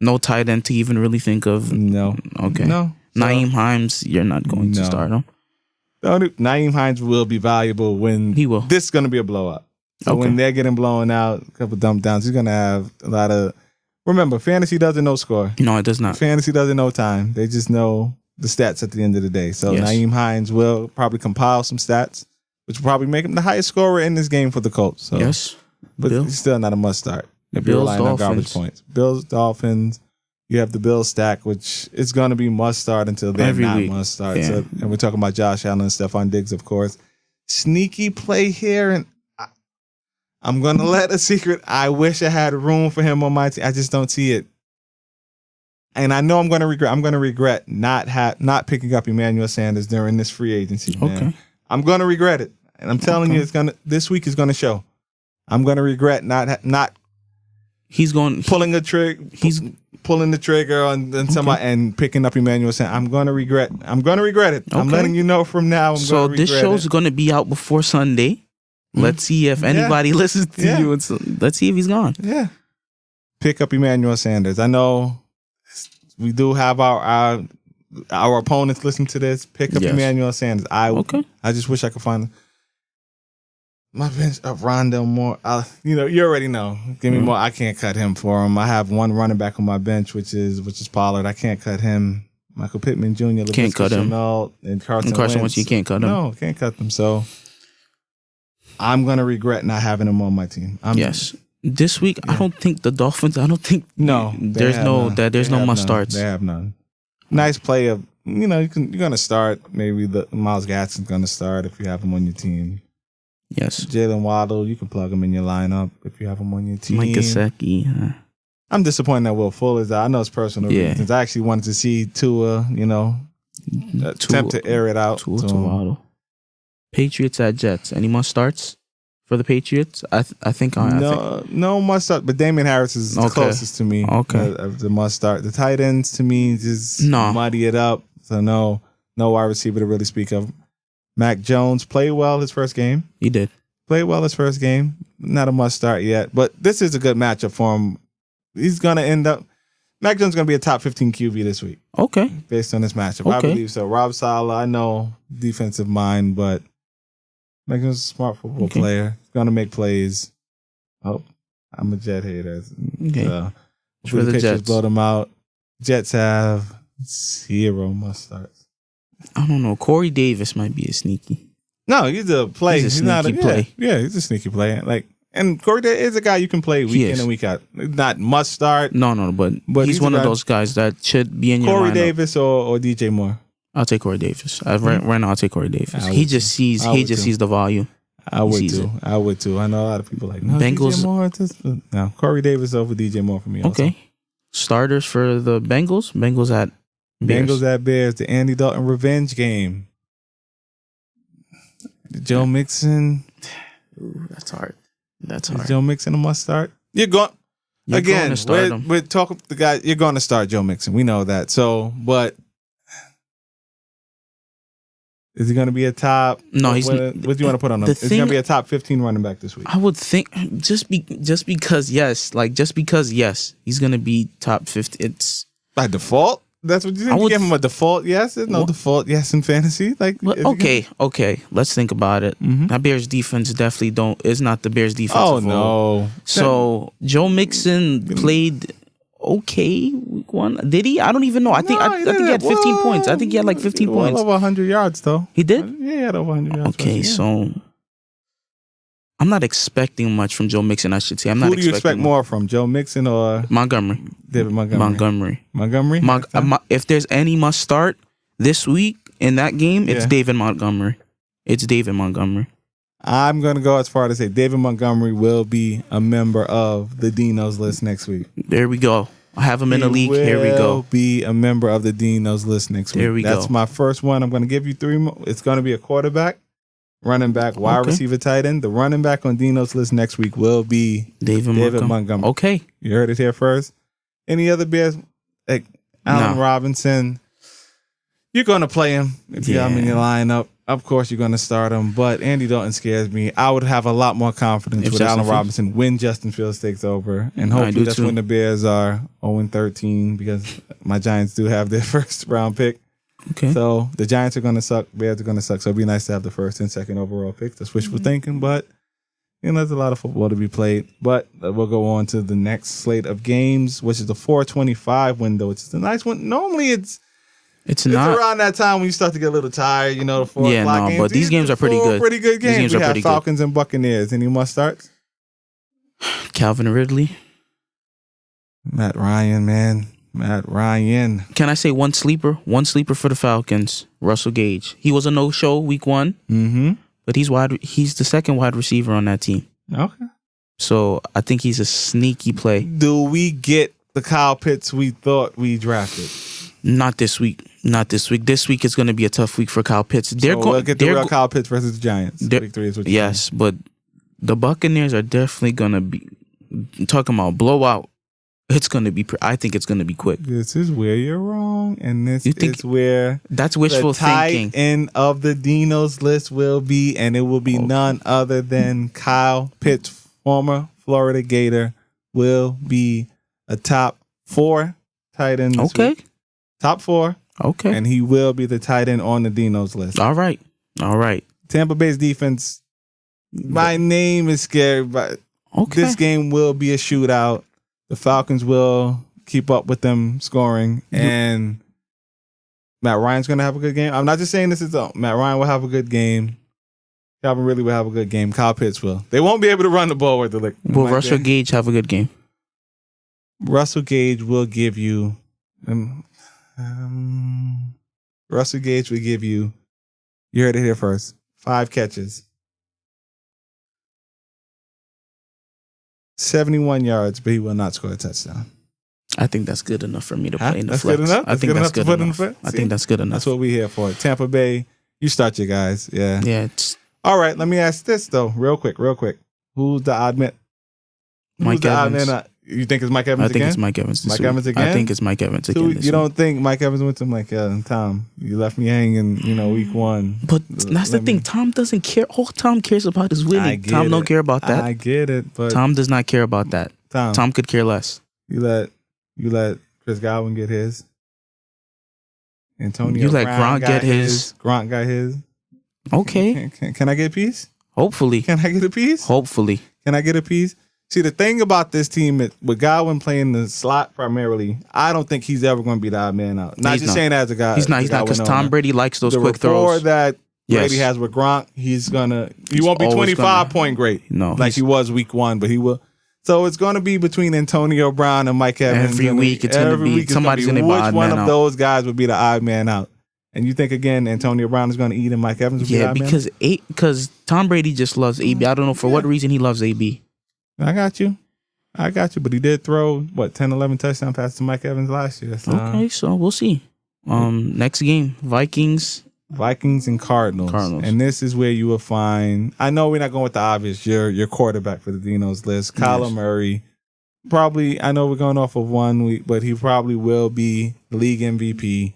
No tight end to even really think of. No. Okay. No. Naeem Hines, you're not going to start him. Naeem Hines will be valuable when he will. This is going to be a blowout. So when they're getting blown out, a couple dump downs, he's going to have a lot of... Remember, fantasy doesn't know score. No, it does not. Fantasy doesn't know time. They just know the stats at the end of the day. So Naeem Hines will probably compile some stats, which will probably make him the highest scorer in this game for the Colts. So, yes. But he's still not a must start. If you're relying on garbage points. Bills, Dolphins. You have the Bills stack, which is going to be must start until they're not must start. Yeah. So, and we're talking about Josh Allen and Stephon Diggs, of course. Sneaky play here, and I'm going to let a secret. I wish I had room for him on my team. I just don't see it. And I know I'm going to regret. I'm going to regret not picking up Emmanuel Sanders during this free agency. Man. Okay. I'm going to regret it, and I'm telling you, this week is going to show. I'm going to regret not. He's going pulling the trigger. He's pulling the trigger on somebody and picking up Emmanuel Sanders. I'm going to regret it. Okay. I'm letting you know from now. So this show's going to be out before Sunday. Let's see if anybody listens to you. And let's see if he's gone. Yeah. Pick up Emmanuel Sanders. I know we do have our opponents listen to this. Pick up Emmanuel Sanders. I just wish I could find my bench of Rondell Moore. You already know. Give me more. I can't cut him for him. I have one running back on my bench, which is Pollard. I can't cut him. Michael Pittman Jr. Can't cut him. And Carson Wentz. You can't cut him. No, can't cut them. So I'm gonna regret not having him on my team. This week, I don't think the Dolphins. I don't think there's no must starts. They have none. Nice play of you're gonna start. Maybe the Myles Gaskin's gonna start if you have him on your team. Yes, Jalen Waddle, you can plug him in your lineup if you have him on your team. Mike Gesicki. I'm disappointed that Will Fuller's out. I know it's personal reasons. I actually wanted to see Tua, attempt to air it out. Tua to Waddle. Patriots at Jets. Any must starts for the Patriots? I think no must start. But Damian Harris is the closest to me. Of the must start. The tight ends to me just muddy it up. So no wide receiver to really speak of. Mac Jones played well his first game. He did. Played well his first game. Not a must start yet, but this is a good matchup for him. He's gonna end up. Mac Jones is going to be a top 15 QB this week. Okay. Based on this matchup. Okay. I believe so. Rob Saleh, I know defensive mind, but Mac Jones is a smart football player. He's going to make plays. Oh, I'm a Jet hater. Okay. For the Jets blow them out. Jets have 0 must starts. I don't know. Corey Davis might be a sneaky. No, he's a play. He's a sneaky play. Yeah, he's a sneaky play. And Corey Davis is a guy you can play week in and week out. Not must start. No, but he's one of those guys that should be in your lineup. Corey Davis or DJ Moore. I'll take Corey Davis. Right now, I'll take Corey Davis. He just sees the volume. I would too. I know a lot of people like Bengals. DJ Moore. No, Corey Davis over DJ Moore for me. Also. Okay. Starters for the Bengals. Bengals at Bears. Bengals at Bears. The Andy Dalton revenge game. Joe Mixon. Ooh, that's hard. Is Joe Mixon a must start? You're going to start him. We're talking the guy. You're going to start Joe Mixon. We know that. So, but is he going to be a top? No, what do you want to put on him? Is he going to be a top 15 running back this week? I would think just because yes, he's going to be top 50. It's by default. That's what you think? You give him a default yes? There's no default yes in fantasy. Okay. Let's think about it. Mm-hmm. That Bears defense definitely is not the Bears defense. Oh, no. So Joe Mixon played okay week 1. Did he? I don't even know. I think he had 15 points. I think he had like 15 points. Over 100 yards, though. He did? Yeah, he had over 100 yards. Okay, so I'm not expecting much from Joe Mixon, I should say. Who do you expect more from, Joe Mixon or Montgomery? David Montgomery. Montgomery? If there's any must start this week in that game, it's David Montgomery. I'm going to go as far to say David Montgomery will be a member of the DINO'S list next week. There we go. I have him in the league. Here we go. Will be a member of the DINO'S list next week. There we go. That's my first one. I'm going to give you 3 more. It's going to be a quarterback, running back, wide receiver, tight end. The running back on DINO'S list next week will be David Montgomery. Okay. You heard it here first. Any other Bears? Like Allen Robinson. You're going to play him if you have him in your lineup. Of course, you're going to start him. But Andy Dalton scares me. I would have a lot more confidence with Allen Robinson when Justin Fields takes over. And hopefully that's when the Bears are 0-13 because my Giants do have their first round pick. Okay. So the Giants are going to suck. Bears are going to suck. So it'd be nice to have the first and second overall pick. That's wishful thinking. But there's a lot of football to be played. But we'll go on to the next slate of games, which is the 4:25 window. Which is a nice one. Normally it's not around that time when you start to get a little tired, the 4 o'clock games. But these games are pretty good. Pretty good games. We have Falcons and Buccaneers. Any must starts? Calvin Ridley. Matt Ryan, man. Can I say one sleeper? One sleeper for the Falcons. Russell Gage. He was a no-show week 1. Mm-hmm. But he's the second wide receiver on that team. Okay. So I think he's a sneaky play. Do we get the Kyle Pitts we thought we drafted? Not this week. This week is going to be a tough week for Kyle Pitts. We'll get the real Kyle Pitts versus the Giants. Week 3 is what you're saying. But the Buccaneers are definitely going to be talking about blowout. It's going to be. I think it's going to be quick. This is where you're wrong, and this is where that's wishful thinking. The tight end of the DINO'S list will be, and it will be none other than Kyle Pitts, former Florida Gator, will be a top 4 tight end this week. Top 4. Okay. And he will be the tight end on the DINO'S list. All right. Tampa Bay's defense, my name is scary, but this game will be a shootout. The Falcons will keep up with them scoring, and Matt Ryan's going to have a good game. I'm not just saying this is Matt Ryan will have a good game. Calvin Ridley will have a good game. Kyle Pitts will. They won't be able to run the ball with the lick. Will Russell Gage have a good game? Russell Gage will give you Russell Gage will give you, you heard it here first, 5 catches, 71 yards, but he will not score a touchdown. I think that's good enough for me to play in the that's flex. Good enough? I think that's good enough. I think that's good enough. That's what we're here for. Tampa Bay, you start your guys. Yeah. Yeah. All right, let me ask this, though, real quick. Who's the odd man? Mike Evans. You think it's Mike Evans again? I think it's Mike Evans Mike Evans again? I think it's Mike Evans again. You don't think Mike Evans went to him like, Tom, you left me hanging, week 1. But that's the thing. Tom doesn't care. All Tom cares about is winning. Tom don't care about that. I get it, but Tom does not care about that. Tom could care less. You let Chris Godwin get his. Antonio You let Brown Gronk get his. Gronk got his. Okay. Can I get a piece? Hopefully. Can I get a piece? Hopefully. Can I get a piece? See, the thing about this team, with Godwin playing the slot primarily, I don't think he's ever going to be the odd man out. Not just saying that as a guy. He's not because Tom Brady likes those quick throws. The rapport that Brady has with Gronk, he won't be 25-point great like he was week 1, but he will. So it's going to be between Antonio Brown and Mike Evans. Every week it's going to be somebody's going to be which one of those guys would be the odd man out? And you think again Antonio Brown is going to eat and Mike Evans will be the odd man out? Yeah, because Tom Brady just loves AB. I don't know for what reason he loves AB. I got you. But he did throw 10, 11 touchdown passes to Mike Evans last year. So. Okay, so we'll see. Next game, Vikings and Cardinals. And this is where you will find, I know we're not going with the obvious, your quarterback for the DINO'S list, Kyler Murray. Probably, I know we're going off of 1 week, but he probably will be the league MVP.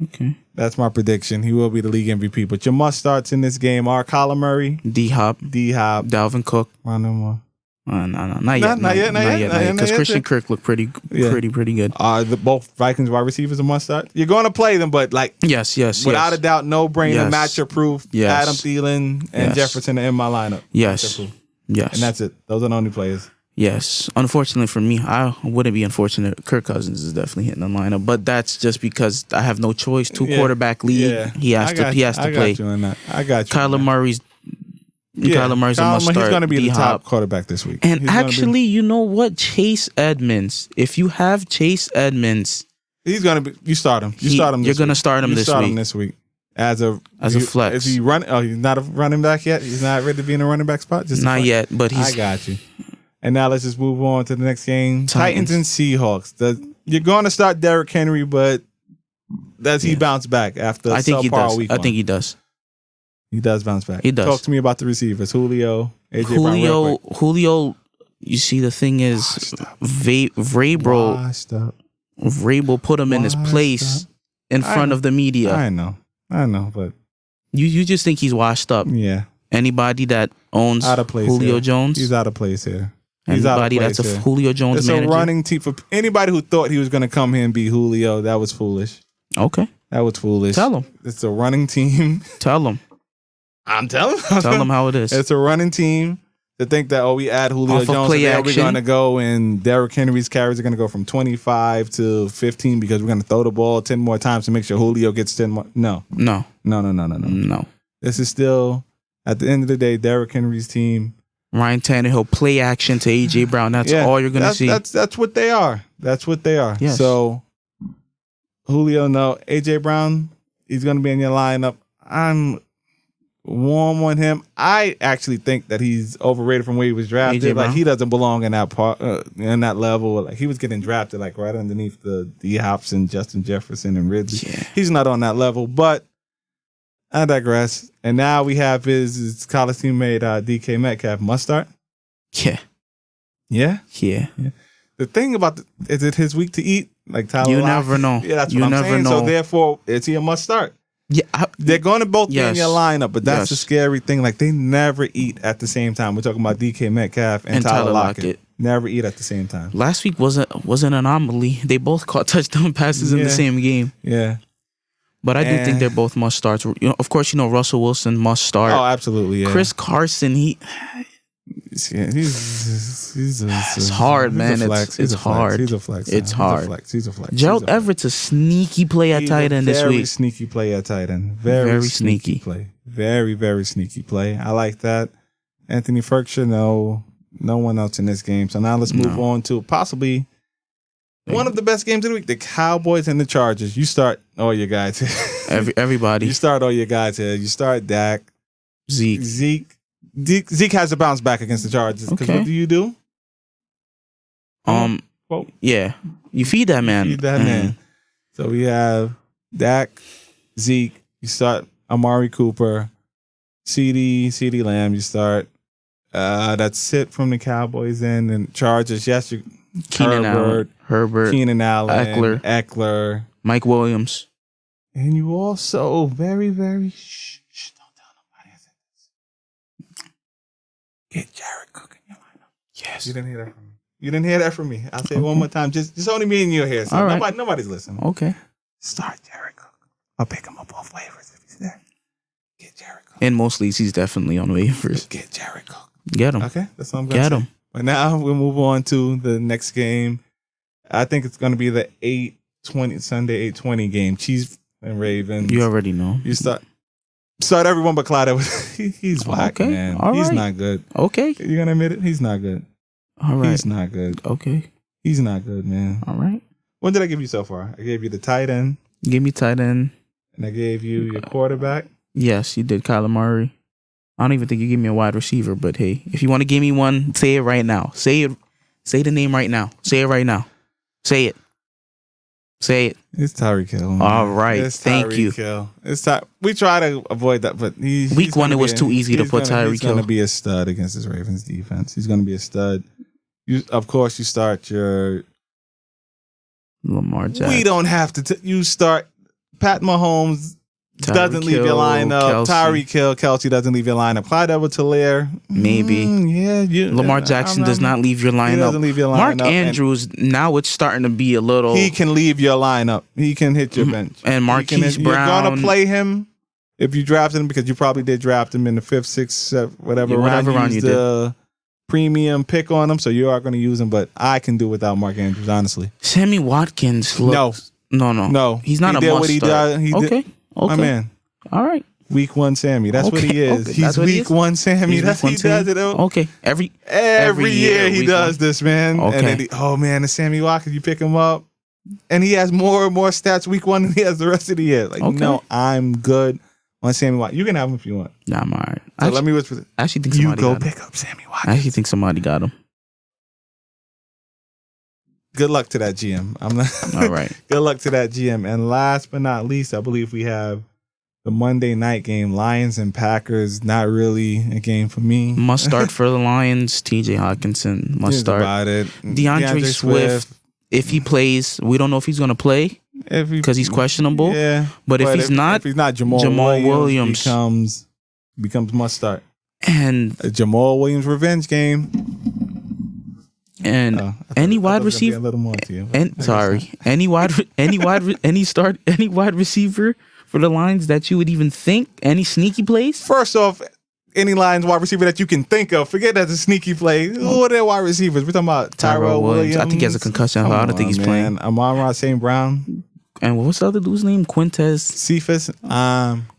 Okay. That's my prediction. He will be the league MVP. But your must starts in this game are Kyler Murray, D-Hop, Dalvin Cook. No, not yet. Because Christian Kirk looked pretty good. Both Vikings wide receivers a must start. You're going to play them, but yes, without a doubt, no brainer, matchup proof. Yes. Adam Thielen and Jefferson are in my lineup. Yes, and that's it. Those are the only players. Yes. Unfortunately for me, I wouldn't be unfortunate. Kirk Cousins is definitely hitting the lineup, but that's just because I have no choice. 2-quarterback league. Yeah. He has to play. I got you on that. Kyler Murray's. Kyler Murray's a must start. He's going to be the top quarterback this week. And actually, you know what? Chase Edmonds. If you have Chase Edmonds, he's going to be. You start him. You're going to start him this week. As a flex. Is he running? Oh, he's not a running back yet. He's not ready to be in a running back spot. Not yet, but he's. I got you. And now let's just move on to the next game. Titans and Seahawks. You're going to start Derrick Henry, but does he bounce back after I think he does. week I think he does. He does bounce back. He does. Talk to me about the receivers. Julio, AJ Brown real quick. Julio, you see, the thing is, Vrabel put him in his place in front of the media. I know, but you just think he's washed up. Yeah. Anybody that owns Julio Jones, he's out of place here. Anybody that's a Julio Jones manager. It's a running team for anybody who thought he was going to come here and be Julio. That was foolish. Okay. That was foolish. Tell him. It's a running team. Tell him. I'm telling him. Tell him how it is. It's a running team to think that, we add Julio Jones and then we're going to go and Derrick Henry's carries are going to go from 25 to 15 because we're going to throw the ball 10 more times to make sure Julio gets 10 more. No. This is still, at the end of the day, Derrick Henry's team. Ryan Tannehill, play action to AJ Brown. That's all you're going to see. That's what they are. Yes. So, Julio, no. AJ Brown, he's going to be in your lineup. I'm warm on him. I actually think that he's overrated from where he was drafted. Like, he doesn't belong in that part, in that level. Like, he was getting drafted like right underneath the D-Hops and Justin Jefferson and Ridley. Yeah. He's not on that level, but I digress. And now we have his college teammate DK Metcalf. Must start? Yeah. Yeah? Yeah. The thing about is it his week to eat? Like Tyler You never know. Yeah, that's what I'm saying. Know. So therefore, is he a must start? Yeah, they're going to both be in your lineup, but that's the scary thing. Like, they never eat at the same time. We're talking about DK Metcalf and Tyler Lockett. Never eat at the same time. Last week was an anomaly. They both caught touchdown passes in the same game. Yeah. But I do think they're both must starts. Of course, Russell Wilson must start. Oh, absolutely. Yeah. Chris Carson, it's hard, man. It's hard. He's a flex. It's hard. He's a flex. Gerald Everett's a sneaky play at tight end this week. Very sneaky play at tight end. Very sneaky play. Very, very sneaky play. I like that. Anthony Ferguson, no one else in this game. So now let's move on to possibly one of the best games of the week, the Cowboys and the Chargers. You start all your guys here. Everybody. You start all your guys here. You start Dak. Zeke has to bounce back against the Chargers. Because what do you do? Yeah. You feed that man. Man. So we have Dak, Zeke. You start Amari Cooper, CeeDee Lamb. You start. That's it from the Cowboys and Chargers. Yes, you Herbert, Keenan Allen, Eckler, Mike Williams. And you also very, very don't tell nobody I said this. Get Jared Cook in your lineup. Yes. You didn't hear that from me. You didn't hear that from me. I'll say it one more time. Just only me and you here. So all right. Nobody's listening. Okay. Start Jared Cook. I'll pick him up off waivers if he's there. Get Jared Cook. In most leagues, he's definitely on waivers. Get Jared Cook. Get him. Okay, that's what I'm going to say. Get him. But now we'll move on to the next game. I think it's going to be the Sunday 8:20 game. Chiefs and Ravens. You already know. You start everyone but Clyde Edwards. He's whack, okay. man. All He's right. not good. Okay. You're going to admit it? He's not good. All right. He's not good. Okay. He's not good, man. All right. What did I give you so far? I gave you the tight end. Give me tight end. And I gave you your quarterback. Yes, you did, Kyler Murray. I don't even think you gave me a wide receiver, but hey, if you want to give me one, say it right now. Say it. Say the name right now. Say it right now. Say it. Say it. It's Tyreek Hill. All right. Thank you. Hill. We try to avoid that, but week one it was too easy to put Tyreek Hill. He's going to be a stud against this Ravens defense. He's going to be a stud. Of course, you start your Lamar Jackson. We don't have to. You start Pat Mahomes. Doesn't leave Hill, your lineup. Kelsey. Tyreek Hill, Kelsey doesn't leave your lineup. Clyde Edwards-Helaire, maybe. Lamar Jackson does not leave your lineup. He doesn't leave your lineup. Mark Andrews, now it's starting to be a little. He can leave your lineup. He can hit your bench. And Marquise Brown. You're gonna play him if you drafted him because you probably did draft him in the 5th, 6th, 7th, whatever round you did. Premium pick on him, so you are going to use him. But I can do without Mark Andrews, honestly. Sammy Watkins. Looks, no. He's not a must start. Okay. My man. All right. Week 1 Sammy. That's what he is. He's week 1 Sammy. That's what he does it. Okay. Every year he does this, man. Okay. And then the Sammy Watkins, you pick him up, and he has more and more stats week 1 than he has the rest of the year. Like, no, I'm good on Sammy Watkins. You can have him if you want. Nah, I'm all right. So let me whisper. I actually think somebody got him. Pick up Sammy Watkins. I actually think somebody got him. Good luck to that GM. I'm not. All right. Good luck to that GM. And last but not least, I believe we have the Monday night game, Lions and Packers. Not really a game for me. Must start for the Lions. TJ Hawkinson must start. About it. DeAndre Swift, if he plays, we don't know if he's going to play because he's questionable. Yeah. But if he's not, Jamal Williams becomes must start. And a Jamal Williams revenge game. And any wide receiver, any wide receiver for the Lions that you would even think, any sneaky plays? First off, any Lions wide receiver that you can think of, forget that's a sneaky play. Who are their wide receivers? We're talking about Tyrell Williams. I think he has a concussion. I don't think he's playing. Amon-Ra St. Brown. And what's the other dude's name? Quintez Cephas.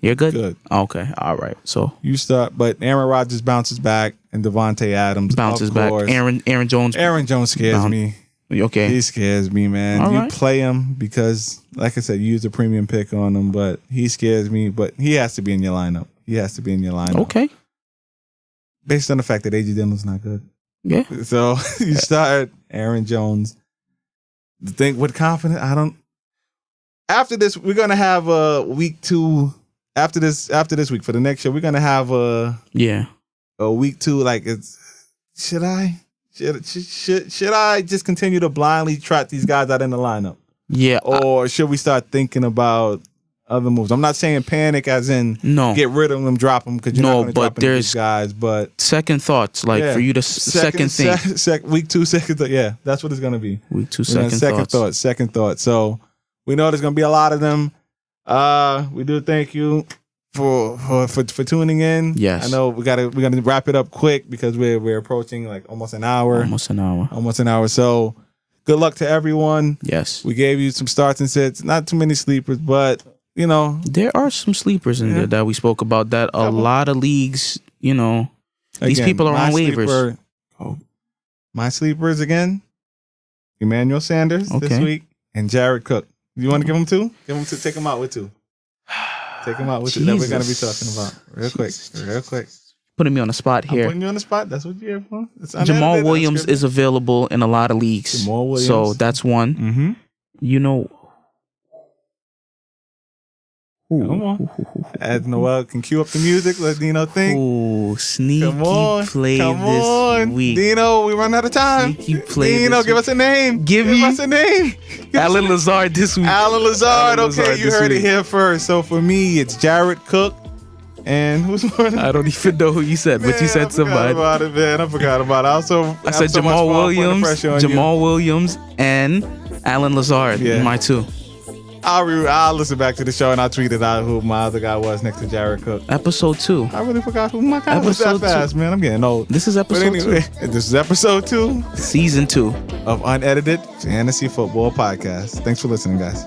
You're good? Good. Okay. All right. So you start, but Aaron Rodgers bounces back and Devontae Adams bounces back. Aaron Jones. Aaron Jones scares me. Okay. He scares me, man. All right. You play him because, like I said, you use a premium pick on him, but he scares me. But he has to be in your lineup. Okay. Based on the fact that A.J. Dillon's not good. Yeah. So you start Aaron Jones. The thing with confidence, after this, we're gonna have a week 2. After this week for the next show, we're gonna have a week 2. Like, should I just continue to blindly trot these guys out in the lineup? Yeah. Or should we start thinking about other moves? I'm not saying panic as in get rid of them, drop them, because you're not going to drop these guys. But second thoughts, for you to second think. Week 2, second thought. Yeah, that's what it's going to be. Week 2, second thoughts. Second thought. So we know there's going to be a lot of them. We do thank you for tuning in. Yes. I know we're gonna wrap it up quick because we're approaching like almost an hour. So good luck to everyone. Yes. We gave you some starts and sits. Not too many sleepers, but there are some sleepers in there that we spoke about that a lot of leagues, these people are on waivers. My sleepers again, Emmanuel Sanders this week and Jared Cook. You want to give them 2? Take them out with 2. Take them out with 2 that we're going to be talking about. Real quick. Putting me on the spot here. I'm putting you on the spot. That's what you're here for. Jamal Williams is available in a lot of leagues. Jamal Williams. So that's one. Mm-hmm. Come on. As Noel can cue up the music, let Dino think. Ooh, sneaky play this week. Dino, we run out of time. Sneaky play Dino, give us a name. Give us a name. Allen Lazard this week. Allen Lazard. Okay, you heard it here first. So for me, it's Jared Cook And who's more? I don't even know who you said, but you said somebody. I forgot about it. Also, I said Jamal Williams, and Alan Lazard. Yeah. My two. I'll listen back to the show and I'll tweet it out who my other guy was next to Jared Cook. Episode 2. I really forgot who my guy was that fast, man. I'm getting old. This is episode 2. This is episode 2. Season 2. Of Unedited Fantasy Football Podcast. Thanks for listening, guys.